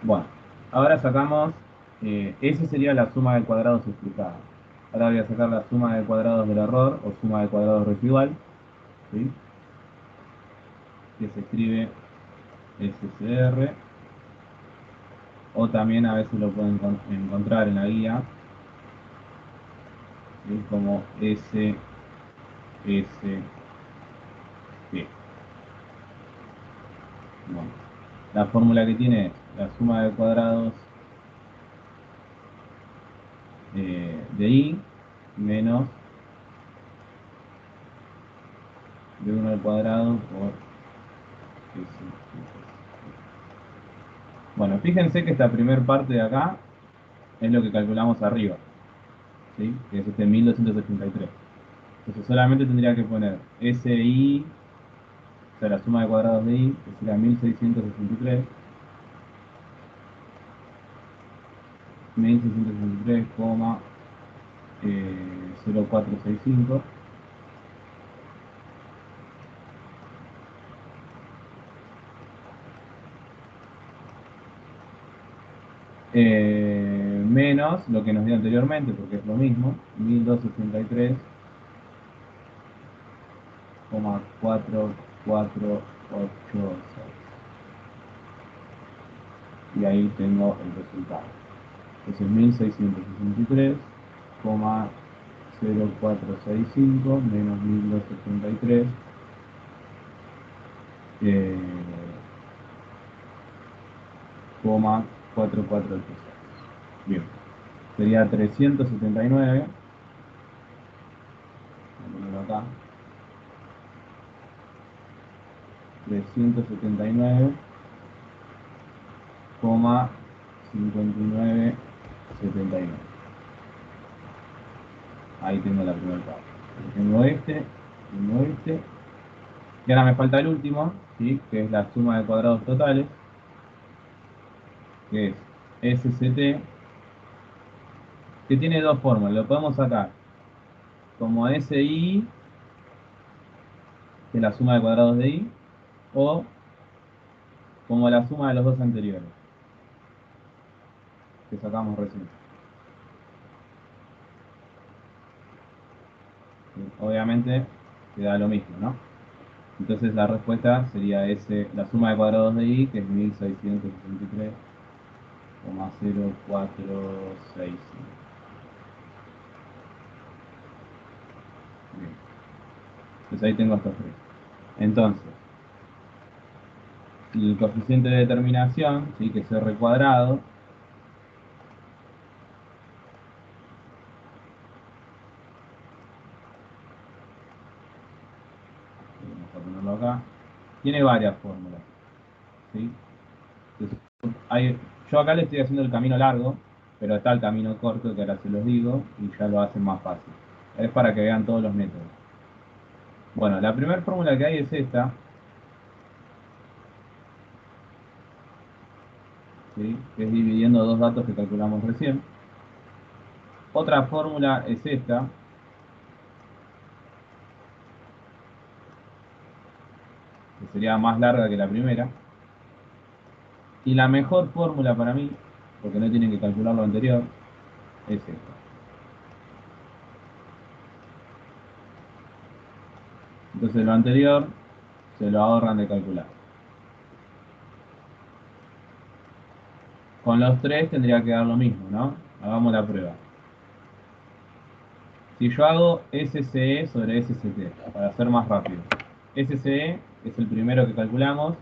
Bueno, ahora sacamos, esa sería la suma de cuadrados explicada. Ahora voy a sacar la suma de cuadrados del error o suma de cuadrados residual, ¿sí? Que se escribe SCR, o también a veces lo pueden encontrar en la guía, ¿sí? Como SSG. Bueno, la fórmula que tiene es la suma de cuadrados de I menos B1 al cuadrado por S. Bueno, fíjense que esta primera parte de acá es lo que calculamos arriba, ¿sí? Que es este 1273. Entonces solamente tendría que poner SI, o sea, la suma de cuadrados de I, que sería 1663, 1663,0465. Menos lo que nos dio anteriormente, porque es lo mismo, 1263,4486. Y ahí tengo el resultado. Entonces 1663,0465 menos 1273, coma 4486. Bien, sería 379, voy a ponerlo acá, 379,5979. Ahí tengo la primera parte. Tengo este, y ahora me falta el último, ¿sí? Que es la suma de cuadrados totales, que es SCT, que tiene dos fórmulas. Lo podemos sacar como SI, que es la suma de cuadrados de I, o como la suma de los dos anteriores, que sacamos recién. Obviamente queda lo mismo, ¿no? Entonces la respuesta sería la suma de cuadrados de I, que es 1663,0465. Bien. Entonces ahí tengo estos tres. Entonces, el coeficiente de determinación, ¿sí? Que es R cuadrado, vamos a ponerlo acá, tiene varias fórmulas, ¿sí? Entonces, yo acá le estoy haciendo el camino largo, pero está el camino corto que ahora se los digo y ya lo hacen más fácil. Es para que vean todos los métodos. Bueno, la primera fórmula que hay es esta, ¿sí? Que es dividiendo dos datos que calculamos recién. Otra fórmula es esta, que sería más larga que la primera. Y la mejor fórmula para mí, porque no tienen que calcular lo anterior, es esta. Entonces lo anterior se lo ahorran de calcular. Con los tres tendría que dar lo mismo, ¿no? Hagamos la prueba. Si yo hago SCE sobre SCT, para ser más rápido. SCE es el primero que calculamos,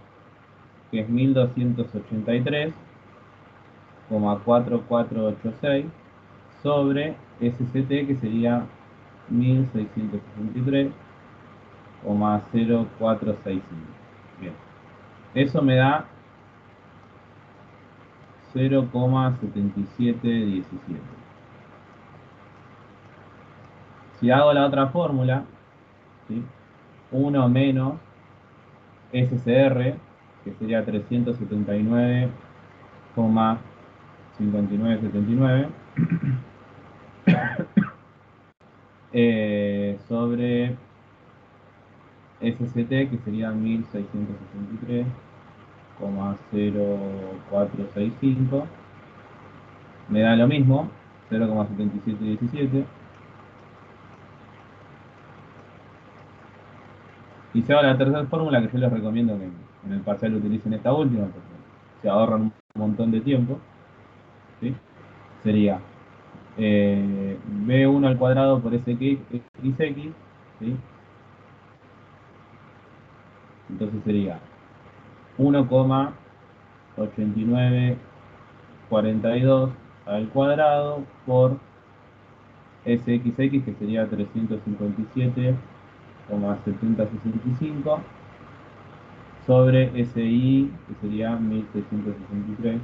que es 1283,4486, sobre SCT, que sería 1663,0465. Bien. Eso me da 0,7717. Si hago la otra fórmula, ¿sí? 1 menos SCR, que sería 379,5979, sobre SCT, que sería 1663,0465, me da lo mismo, 0,7717. Y se va a la tercera fórmula, que yo les recomiendo que en el parcial utilicen esta última, porque se ahorran un montón de tiempo, ¿sí? Sería B1 al cuadrado por SX, ¿sí? Entonces sería 1,8942 al cuadrado por SXX, que sería 357,7065, sobre SI, que sería 1663,0465.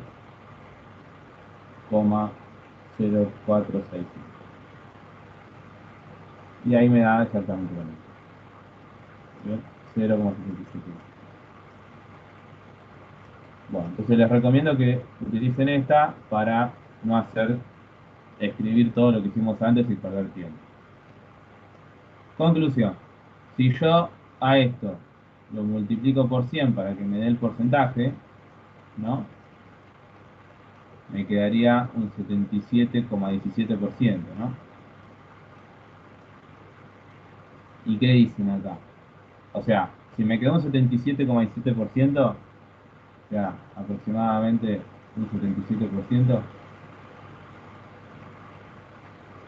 Y ahí me da exactamente lo mismo. ¿Bien? 0,77. Bueno, entonces les recomiendo que utilicen esta para no escribir todo lo que hicimos antes y perder tiempo. Conclusión. Si yo a esto lo multiplico por 100 para que me dé el porcentaje, ¿no? Me quedaría un 77,17%, ¿no? ¿Y qué dicen acá? O sea, si me quedó un 77,17%, o sea, aproximadamente un 77%,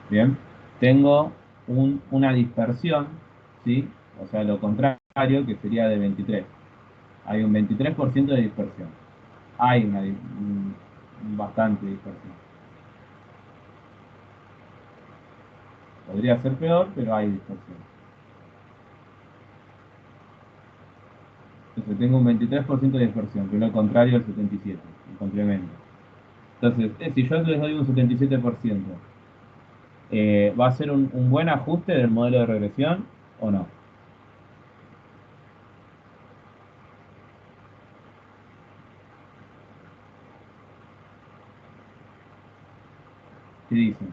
bien, tengo una dispersión, ¿sí? O sea, lo contrario, que sería de 23. Hay un 23% de dispersión. Hay bastante dispersión. Podría ser peor, pero hay dispersión. Entonces tengo un 23% de dispersión, que es lo contrario al 77%, el complemento. Entonces, si yo les doy un 77%, ¿va a ser un buen ajuste del modelo de regresión o no? ¿Qué dicen?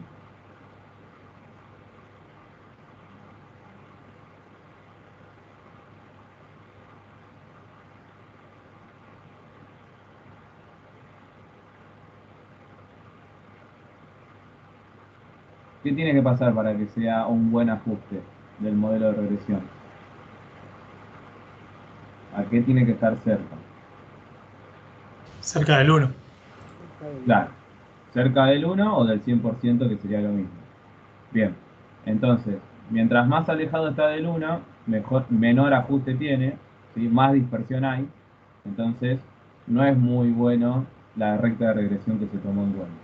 ¿Qué tiene que pasar para que sea un buen ajuste del modelo de regresión? ¿A qué tiene que estar cerca? Cerca del 1. Claro, cerca del 1 o del 100%, que sería lo mismo. Bien, entonces, mientras más alejado está del 1, menor ajuste tiene, ¿sí? Más dispersión hay. Entonces, no es muy bueno la recta de regresión que se tomó en cuenta.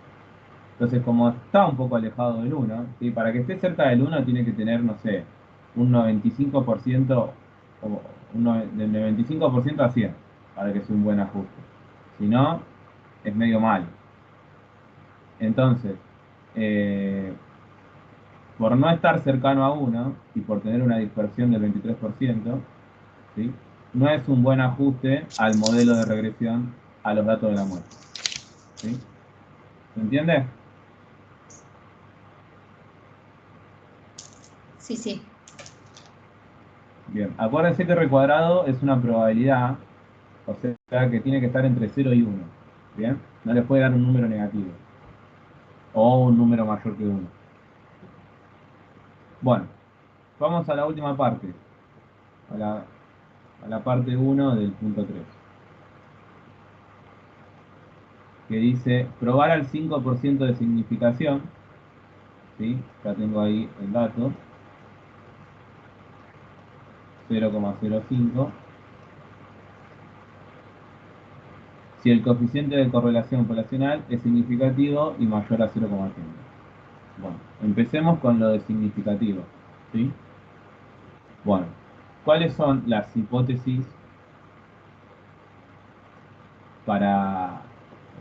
Entonces, como está un poco alejado del 1, ¿sí? Para que esté cerca del 1 tiene que tener, no sé, un 95%, o del 95% a 100, para que sea un buen ajuste. Si no, es medio mal. Entonces, por no estar cercano a 1 y por tener una dispersión del 23%, ¿sí? No es un buen ajuste al modelo de regresión a los datos de la muestra, ¿sí? ¿Se entiende? Sí, sí. Bien, acuérdense que R cuadrado es una probabilidad, o sea que tiene que estar entre 0 y 1, ¿bien? No les puede dar un número negativo o un número mayor que 1. Bueno, vamos a la última parte, a la parte 1 del punto 3, que dice probar al 5% de significación, ¿sí? Ya tengo ahí el dato, 0,05, si el coeficiente de correlación poblacional es significativo y mayor a 0,5. Bueno, empecemos con lo de significativo, ¿sí? Bueno, ¿cuáles son las hipótesis para,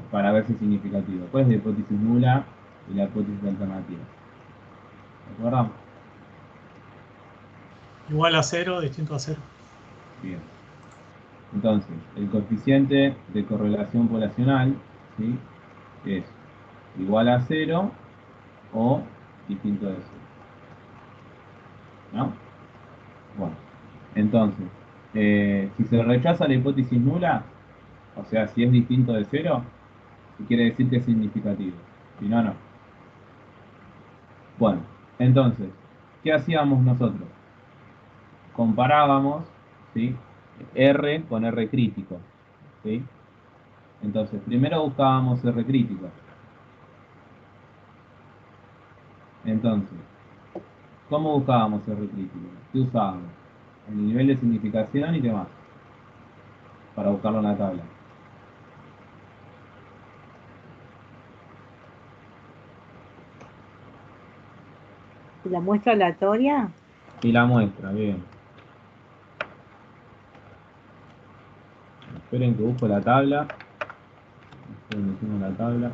para ver si es significativo? ¿Cuál es la hipótesis nula y la hipótesis alternativa? ¿De acuerdo? Igual a 0, distinto a 0. Bien. Entonces, el coeficiente de correlación poblacional, ¿sí?, es igual a 0 o distinto de 0. ¿No? Bueno, entonces, si se rechaza la hipótesis nula, o sea, si es distinto de 0, quiere decir que es significativo. Si no, no. Bueno, entonces, ¿qué hacíamos nosotros? Comparábamos, ¿sí?, R con R crítico, ¿sí? Entonces, primero buscábamos R crítico. Entonces, ¿cómo buscábamos R crítico? ¿Qué usábamos? El nivel de significación y demás, para buscarlo en la tabla. ¿Y la muestra aleatoria? Y la muestra, bien. Esperen que busco la tabla. Esperen que tengo la tabla.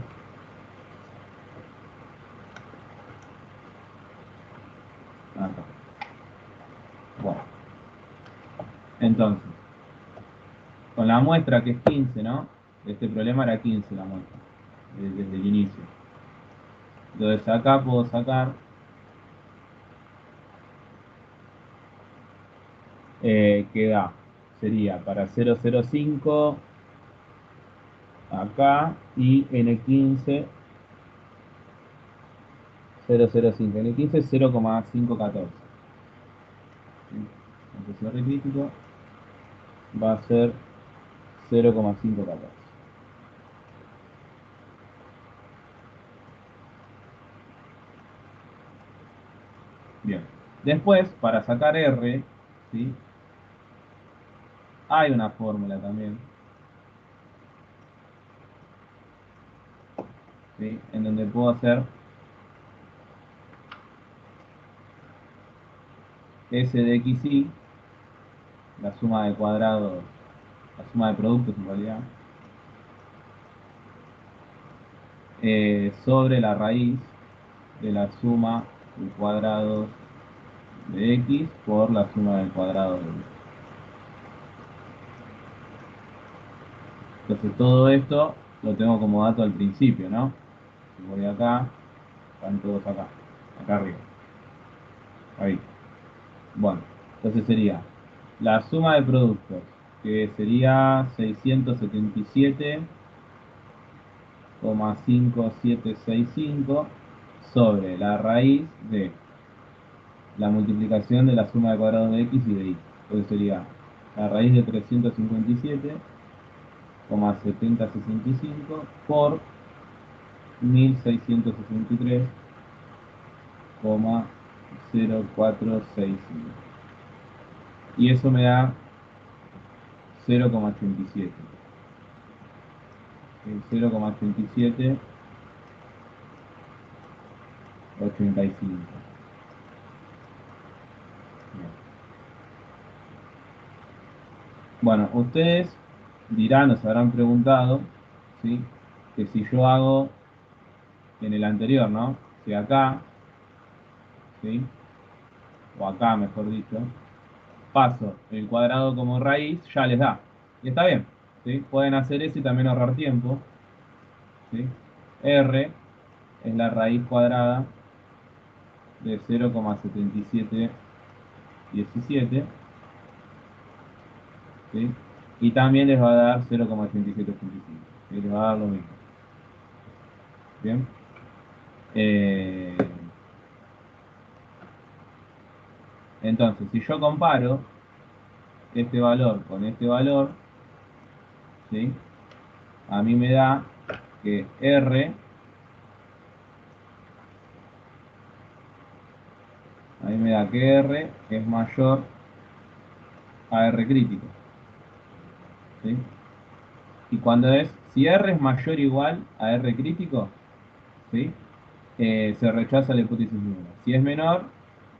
Acá. Bueno. Entonces, con la muestra que es 15, ¿no? Este problema era 15 la muestra, desde el inicio. Entonces acá puedo sacar que da, sería para 0,05 acá y N15 0,05. N15 0,514. Entonces R crítico va a ser 0,514. Bien. Después, para sacar R, ¿sí?, hay una fórmula también, ¿sí?, en donde puedo hacer S de XY, la suma de cuadrados, la suma de productos en realidad, sobre la raíz de la suma de cuadrados de X por la suma del cuadrado de Y. Entonces todo esto lo tengo como dato al principio, ¿no? Si voy acá, están todos acá, acá arriba. Ahí. Bueno, entonces sería la suma de productos, que sería 677,5765 sobre la raíz de la multiplicación de la suma de cuadrados de X y de Y. Entonces sería la raíz de 357,7065 por 1663,0465. Y eso me da 0,87. 0,8785. Bueno, ustedes dirán, o se habrán preguntado, ¿sí?, que si yo hago en el anterior, ¿no? Si acá, ¿sí?, o acá mejor dicho, paso el cuadrado como raíz, ya les da. Y está bien, ¿sí? Pueden hacer eso y también ahorrar tiempo, ¿sí? R es la raíz cuadrada de 0,7717, ¿sí? Y también les va a dar 0,8785, ¿sí? Les va a dar lo mismo. Bien. Entonces, si yo comparo este valor con este valor, ¿sí?, a mí me da que R, es mayor a R crítico, ¿sí? Y si R es mayor o igual a R crítico, ¿sí?, se rechaza la hipótesis nula. Si es menor,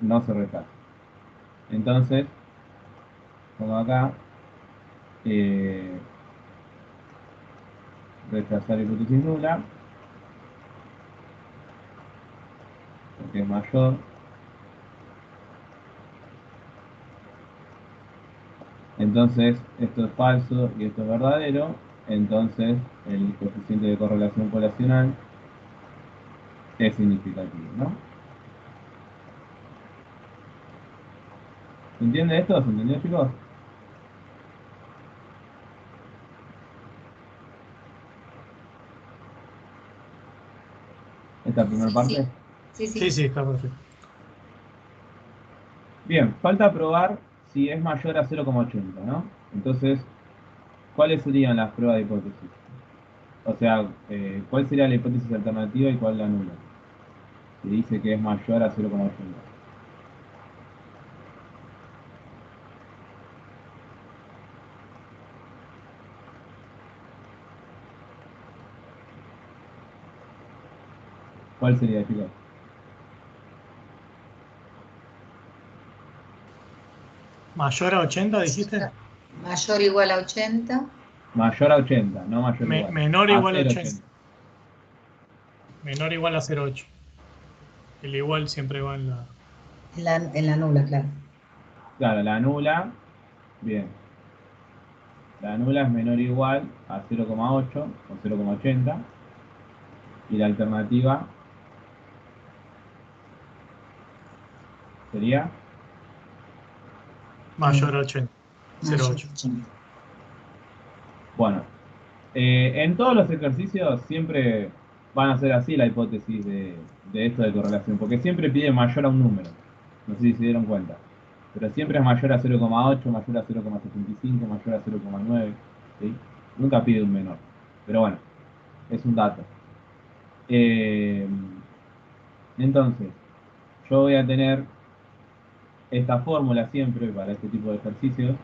no se rechaza. Entonces, pongo acá, rechazar hipótesis nula, porque es mayor Entonces, esto es falso y esto es verdadero. Entonces, el coeficiente de correlación poblacional es significativo, ¿no? ¿Se entiende esto? ¿Se entendió, chicos? Esta primera Sí, parte. sí, sí, Sí, sí. sí, está perfecto. Bien, falta probar si es mayor a 0,80, ¿no? Entonces, ¿cuáles serían las pruebas de hipótesis? O sea, ¿cuál sería la hipótesis alternativa y cuál la nula? Si dice que es mayor a 0,80. ¿Cuál sería, chicos? ¿Mayor a 80 dijiste? Mayor o igual a 80. Mayor a 80, no mayor o igual. Menor o A igual a 80. 0,80. Menor o igual a 0,8. El igual siempre va en la... En la nula, claro. Claro, la nula, bien. La nula es menor o igual a 0,8 o 0,80. Y la alternativa sería Mayor a 80. Mayor 0,8. a 80. bueno, en todos los ejercicios siempre van a ser así la hipótesis de esto de correlación, porque siempre pide mayor a un número. No sé si se dieron cuenta. Pero siempre es mayor a 0,8, mayor a 0,75, mayor a 0,9. ¿Sí? Nunca pide un menor. Pero bueno, es un dato. Eh, entonces, yo voy a tener esta fórmula siempre para este tipo de ejercicios.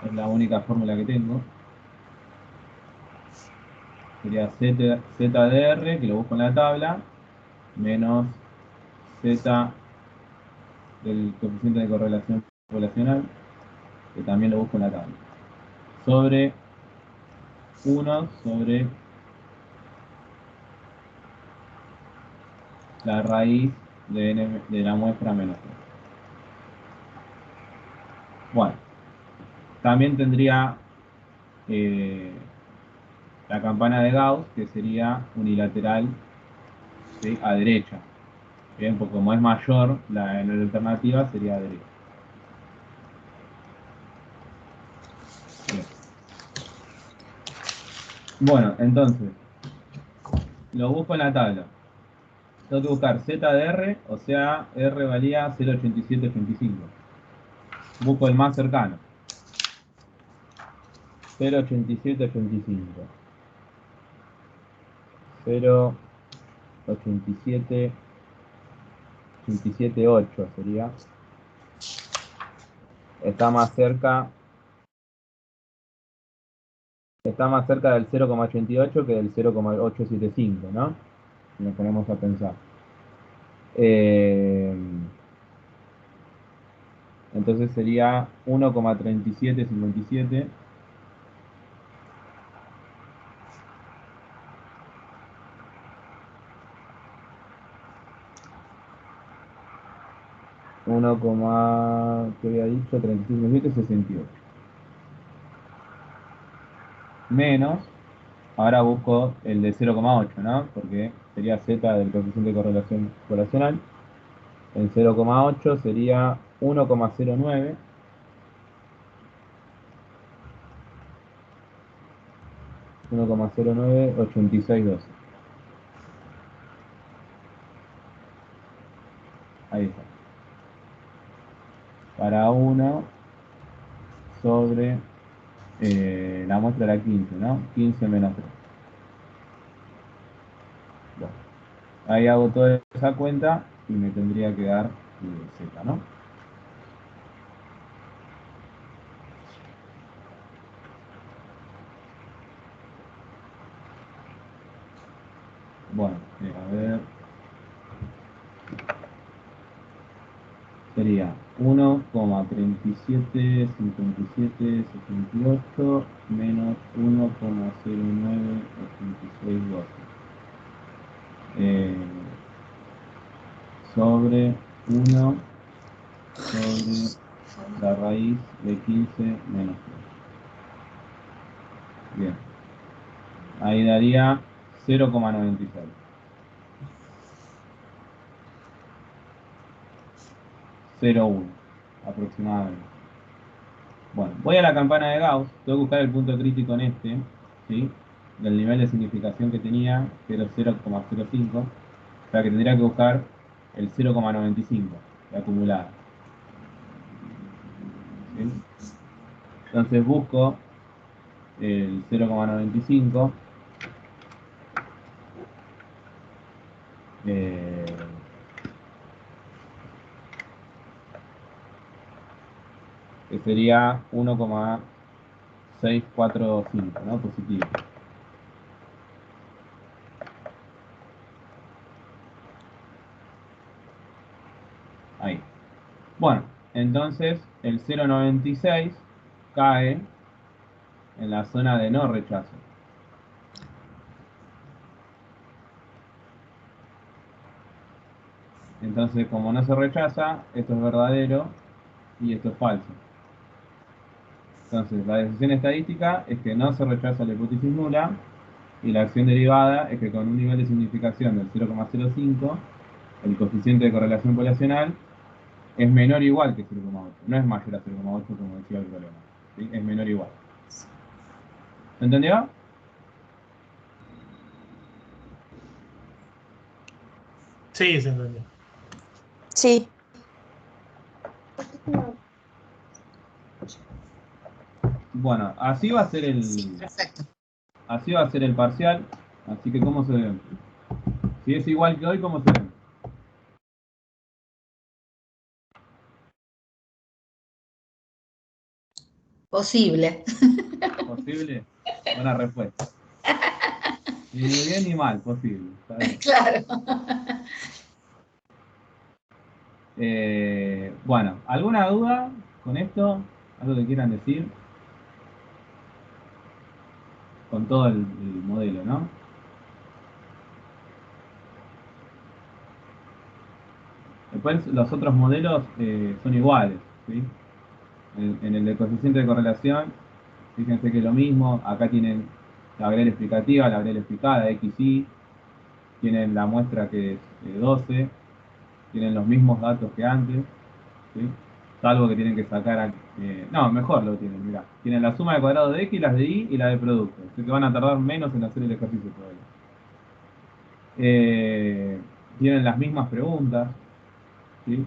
Es la única fórmula que tengo. Sería ZDR, que lo busco en la tabla, menos Z del coeficiente de correlación poblacional, que también lo busco en la tabla, sobre 1 sobre la raíz de, n, de la muestra menos 3. Bueno, también tendría la campana de Gauss, que sería unilateral, ¿sí? A derecha. Bien, porque como es mayor, la alternativa sería a derecha. Bien. Bueno, entonces, lo busco en la tabla. Tengo que buscar Z de R, o sea, R valía 0,8785. Busco el más cercano. 0,8785. 0,87,8 sería. Está más cerca del 0,88 que del 0,875, ¿no? Si nos ponemos a pensar. Entonces sería 1,3757. 1, ¿qué había dicho? 37,68. Menos, ahora busco el de 0,8, ¿no? Porque sería Z del coeficiente de correlación poblacional. El 0,8 sería 1,09. 1,098612. Ahí está. Para 1 sobre la muestra era 15, ¿no? 15 menos 3. Bueno, ahí hago toda esa cuenta y me tendría que dar Z, ¿no? Bueno, a ver. Sería 1,375768 menos 1,098612. Sobre 1 sobre la raíz de 15 menos 3. Bien. Ahí daría 0,96. 0,1 aproximadamente. Bueno, voy a la campana de Gauss, tengo que buscar el punto crítico en este, ¿sí? Del nivel de significación que tenía, que era 0,05, o sea que tendría que buscar el 0,95 de acumulada. ¿Sí? Entonces busco el 0,95, que sería 1,645, ¿no? Positivo. Ahí. Bueno, entonces el 0,96 cae en la zona de no rechazo. Entonces, como no se rechaza, esto es verdadero y esto es falso. Entonces, la decisión estadística es que no se rechaza la hipótesis nula y la acción derivada es que con un nivel de significación del 0,05, el coeficiente de correlación poblacional es menor o igual que 0,8. No es mayor a 0,8 como decía el problema. ¿Sí? Es menor o igual. ¿Se entendió? Sí, se entendió. Sí. Bueno, así va a ser Sí, perfecto. así va a ser el parcial. Así que, ¿cómo se ve? Si es igual que hoy, ¿cómo se ve? Posible. ¿Posible? Buena respuesta. Ni bien ni mal, posible. Está bien. Claro. Bueno, ¿alguna duda con esto? ¿Algo que quieran decir? Con todo el modelo, ¿no? Después los otros modelos son iguales, ¿sí? En el de coeficiente de correlación, fíjense que es lo mismo. Acá tienen la variable explicativa, la variable explicada, XY. Tienen la muestra que es 12. Tienen los mismos datos que antes, ¿sí? Salvo que tienen que sacar, no, mejor lo tienen, mirá. Tienen la suma de cuadrados de X, las de Y y la de producto. Así que van a tardar menos en hacer el ejercicio todavía. Tienen las mismas preguntas, ¿sí?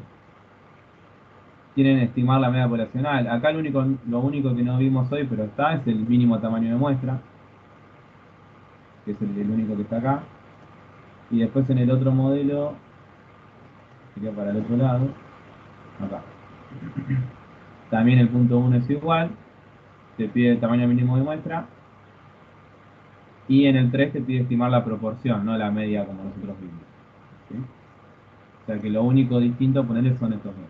Tienen estimar la media poblacional. Acá lo único que no vimos hoy, pero está, es el mínimo tamaño de muestra, que es el único que está acá. Y después en el otro modelo, sería para el otro lado, acá. También el punto 1 es igual, te pide el tamaño mínimo de muestra. Y en el 3 te pide estimar la proporción, no la media como nosotros vimos, ¿sí? O sea que lo único distinto ponerle son estos dos.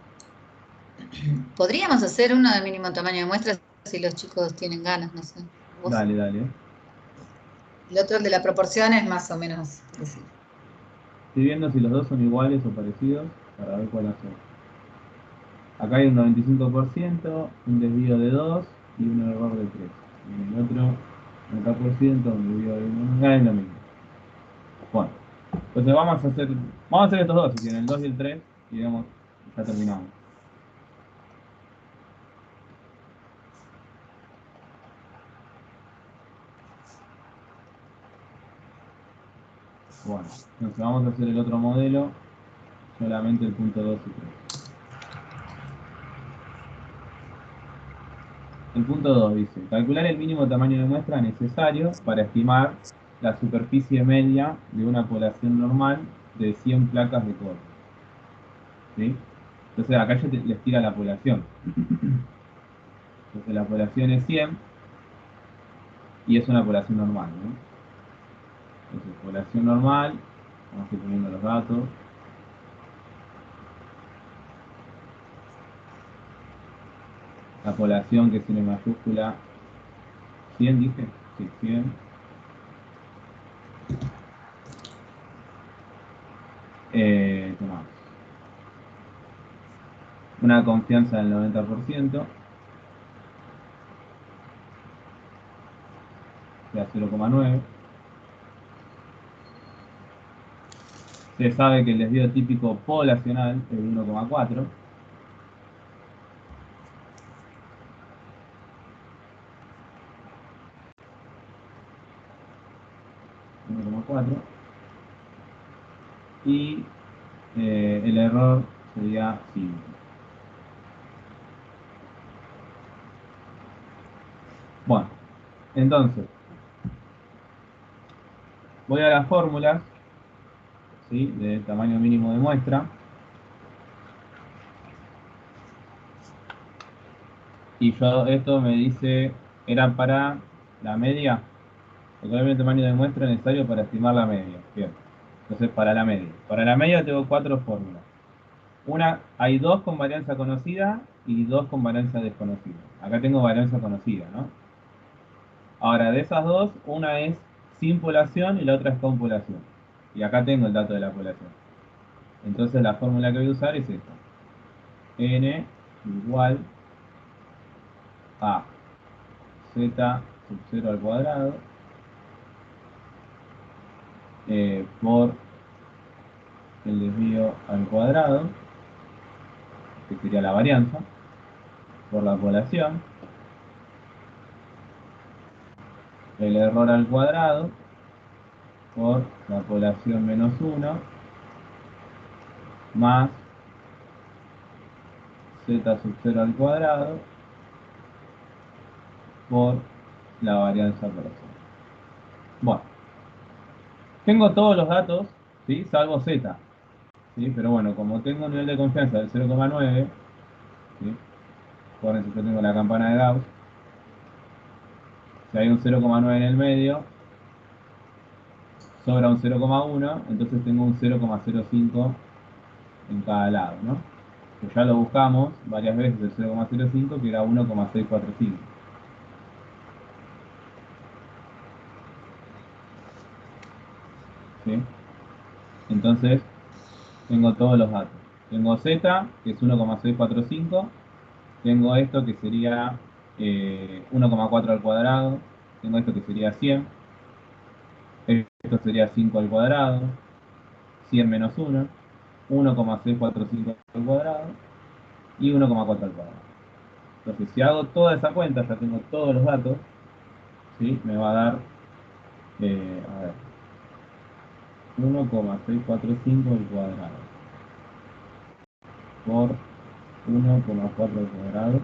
Podríamos hacer uno de mínimo tamaño de muestra si los chicos tienen ganas, no sé. ¿Vos? Dale, dale. El otro, el de la proporción, es más o menos parecido. Estoy viendo si los dos son iguales o parecidos para ver cuál hacer. Acá hay un 95%, un desvío de 2 y un error de 3. Y en el otro, 90%, un desvío de 1. Es lo mismo. Bueno, entonces vamos a hacer estos dos, si tienen el 2 y el 3, y digamos, ya terminamos. Bueno, entonces vamos a hacer el otro modelo, solamente el punto 2 y 3. El punto 2 dice, calcular el mínimo tamaño de muestra necesario para estimar la superficie media de una población normal de 100 placas de corte. ¿Sí? Entonces acá ya les tira la población. Entonces la población es 100 y es una población normal, ¿no? Entonces, población normal, vamos a ir poniendo los datos. La población que tiene mayúscula 100, dije. Sí, 100. ¿Qué más? una confianza del 90%, o sea 0,9. Se sabe que el desvío típico poblacional es de 1,4. Y el error sería 5. Bueno, entonces, voy a las fórmulas, ¿sí?, del tamaño mínimo de muestra. Y yo, esto me dice, era para la media, porque obviamente el tamaño de muestra es necesario para estimar la media. Bien. Entonces, para la media. Para la media tengo 4 fórmulas. Hay 2 con varianza conocida y 2 con varianza desconocida. Acá tengo varianza conocida, ¿no? Ahora, de esas 2, una es sin población y la otra es con población. Y acá tengo el dato de la población. Entonces la fórmula que voy a usar es esta. N igual a z sub 0 al cuadrado por el desvío al cuadrado, que sería la varianza, por la población, el error al cuadrado por la población menos 1, más z sub 0 al cuadrado por la varianza población. Bueno, tengo todos los datos, ¿sí?, salvo z, ¿sí? Pero bueno, como tengo un nivel de confianza del 0,9, ¿sí?, acuérdense que yo tengo la campana de Gauss, si hay un 0,9 en el medio, sobra un 0,1, entonces tengo un 0,05 en cada lado, ¿no? Que ya lo buscamos varias veces el 0,05, que era 1,645. ¿Sí? Entonces, tengo todos los datos. Tengo Z, que es 1,645. Tengo esto que sería 1,4 al cuadrado. Tengo esto que sería 100. Esto sería 5 al cuadrado. 100 menos 1. 1,645 al cuadrado. Y 1,4 al cuadrado. Entonces, si hago toda esa cuenta, ya tengo todos los datos, ¿sí?, me va a dar, a ver, 1,645 al cuadrado por 1,4 al cuadrado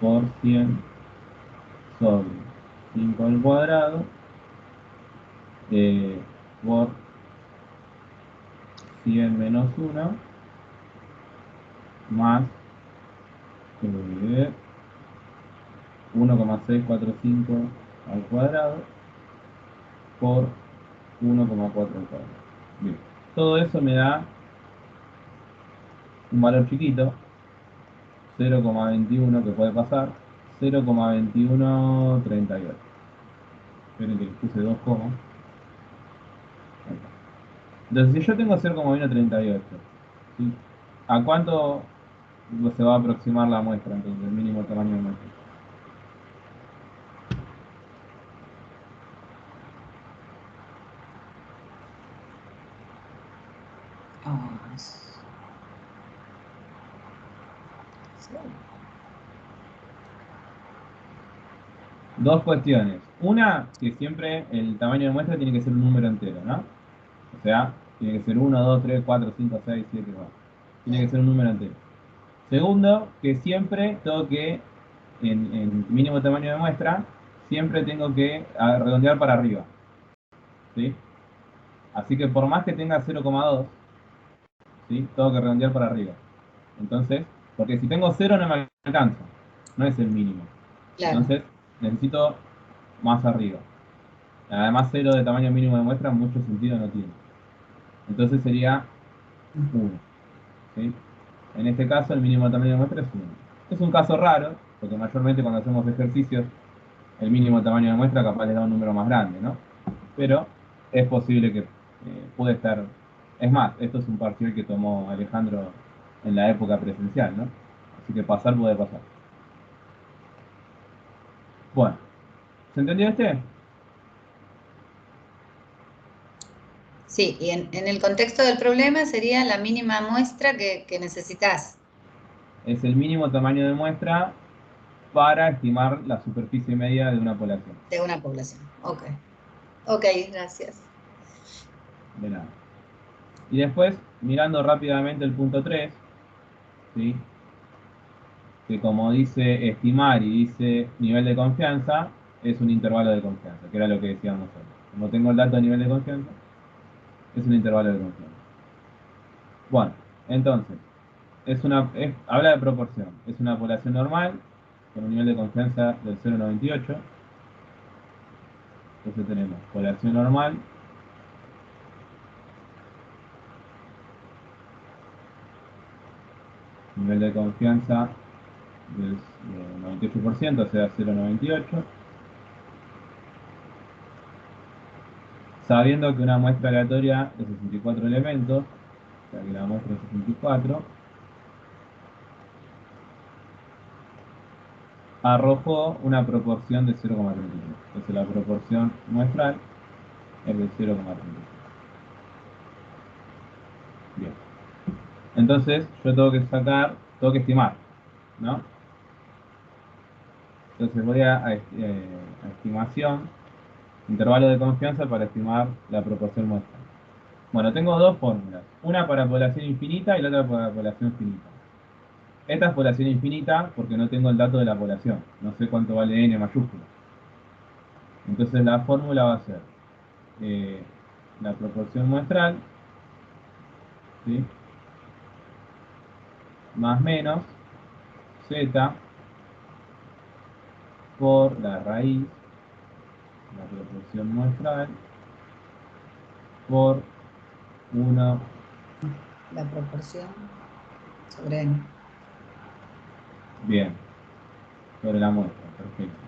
por 100 sobre 5 al cuadrado por 100 menos 1 más 1,645 al cuadrado por 1,4 al cuadrado. Bien. Todo eso me da un valor chiquito, 0,21, que puede pasar, 0,2138. Esperen que les puse 2 comas. Entonces, si yo tengo 0,2138, ¿sí?, ¿a cuánto se va a aproximar la muestra, entonces, el mínimo tamaño de muestra? Dos cuestiones. Una, que siempre el tamaño de muestra tiene que ser un número entero, ¿no? O sea, tiene que ser 1, 2, 3, 4, 5, 6, 7, 8. Tiene que ser un número entero. Segundo, que siempre tengo que, en mínimo tamaño de muestra, siempre tengo que redondear para arriba, ¿sí? Así que por más que tenga 0,2, ¿sí?, tengo que redondear para arriba. Entonces, porque si tengo 0 no me alcanza, no es el mínimo. Claro. Entonces, necesito más arriba. Además, 0 de tamaño mínimo de muestra mucho sentido no tiene. Entonces sería 1. ¿Sí? En este caso, el mínimo de tamaño de muestra es 1. Es un caso raro, porque mayormente cuando hacemos ejercicios, el mínimo de tamaño de muestra capaz les da un número más grande, ¿no? Pero es posible que puede estar... Es más, esto es un parcial que tomó Alejandro en la época presencial, ¿no? Así que pasar puede pasar. Bueno, ¿se entendió este? Sí, y en el contexto del problema sería la mínima muestra que necesitas Es el mínimo tamaño de muestra para estimar la superficie media de una población. de una población. Ok. Ok, gracias. De nada. Y después, mirando rápidamente el punto 3, ¿sí? Que como dice estimar y dice nivel de confianza, es un intervalo de confianza, que era lo que decíamos antes. Como tengo el dato de nivel de confianza, es un intervalo de confianza. Bueno, entonces, habla de proporción. Es una población normal, con un nivel de confianza del 0,98. Entonces tenemos población normal, nivel de confianza del 98%, o sea, 0,98. Sabiendo que una muestra aleatoria de 64 elementos, o sea que la muestra es 64, arrojó una proporción de 0,33. Entonces la proporción muestral es de 0,33. Bien. Entonces yo tengo que estimar, ¿no? Entonces voy a estimación, intervalo de confianza para estimar la proporción muestral. Bueno, tengo dos fórmulas, una para población infinita y la otra para población finita. Esta es población infinita porque no tengo el dato de la población, no sé cuánto vale n mayúscula. Entonces la fórmula va a ser la proporción muestral, ¿sí? Más menos z por la raíz, la proporción muestral, por 1. La proporción sobre n. Bien, sobre la muestra, perfecto.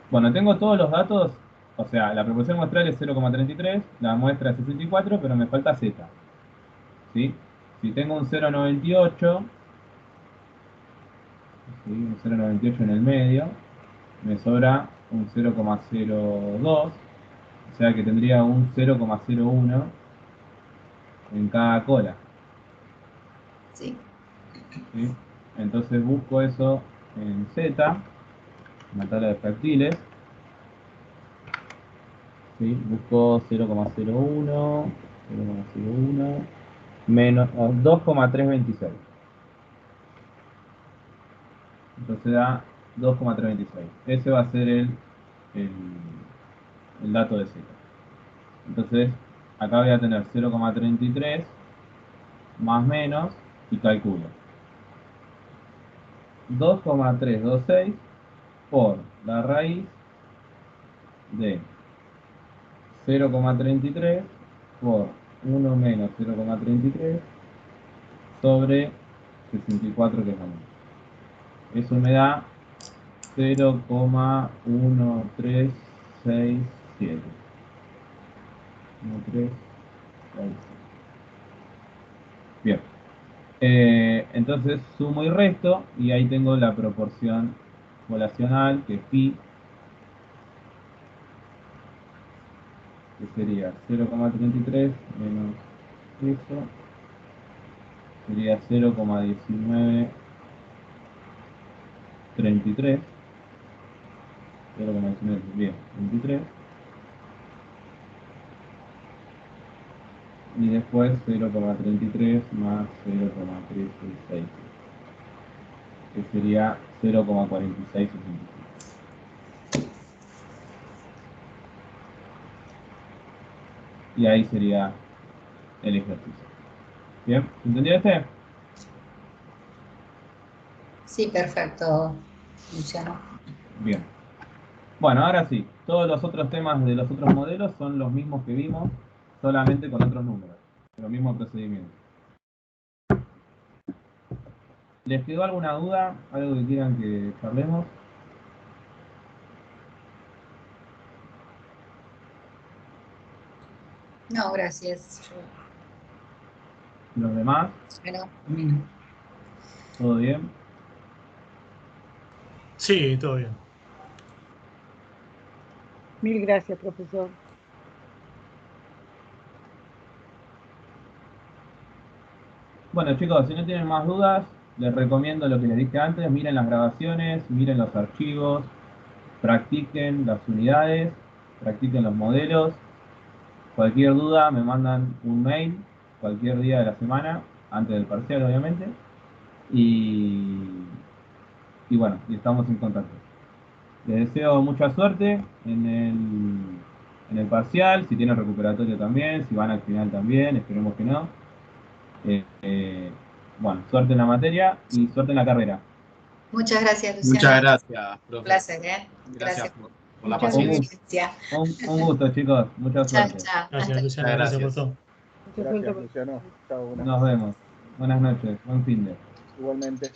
Bueno, tengo todos los datos, o sea, la proporción muestral es 0,33, la muestra es 64, pero me falta z, ¿sí? Si tengo un 0,98, ¿sí? Un 0,98 en el medio, me sobra un 0,02, o sea que tendría un 0,01 en cada cola, Sí. ¿sí? Entonces busco eso en Z, en la tabla de fractiles, ¿sí? Busco 0,01 menos 2,326. Entonces da 2,326. Ese va a ser el dato de Z. Entonces, acá voy a tener 0,33 más menos y calculo 2,326 por la raíz de 0,33 por 1 menos 0,33 sobre 64 que es la muestra. Eso me da 0,1367. 1367. Bien. Entonces sumo y resto y ahí tengo la proporción poblacional que es pi, que sería 0,33 menos eso, sería 0,1933, 0,19, bien, 33, y después 0,33 más 0,366, que sería 0,4665. Y ahí sería el ejercicio. ¿Bien? ¿Entendió este? Sí, perfecto, Luciano. Bien. Bueno, ahora sí, todos los otros temas de los otros modelos son los mismos que vimos, solamente con otros números, los mismos procedimientos. ¿Les quedó alguna duda? ¿Algo que quieran que charlemos? No, gracias. ¿Los demás? Bueno, bueno. ¿Todo bien? Sí, todo bien. Mil gracias, profesor. Bueno, chicos, si no tienen más dudas, les recomiendo lo que les dije antes, miren las grabaciones, miren los archivos, practiquen las unidades, practiquen los modelos. Cualquier duda me mandan un mail cualquier día de la semana, antes del parcial obviamente, y, y bueno, y estamos en contacto. Les deseo mucha suerte en el parcial, si tienen recuperatorio también, si van al final también, esperemos que no. Bueno, suerte en la materia y suerte en la carrera. Muchas gracias, Muchas Luciano. gracias, Un profe. placer, ¿eh? Gracias por la Muchas Un paciencia. gusto, un gusto, chicos. Mucha Chao, suerte. chao. Gracias, Luciano. Muchas Gracias por gracias. todo. Mucha suerte. Gracias, Luciano. Chao, buenas Nos vemos. Buenas noches. Buen fin de. Igualmente.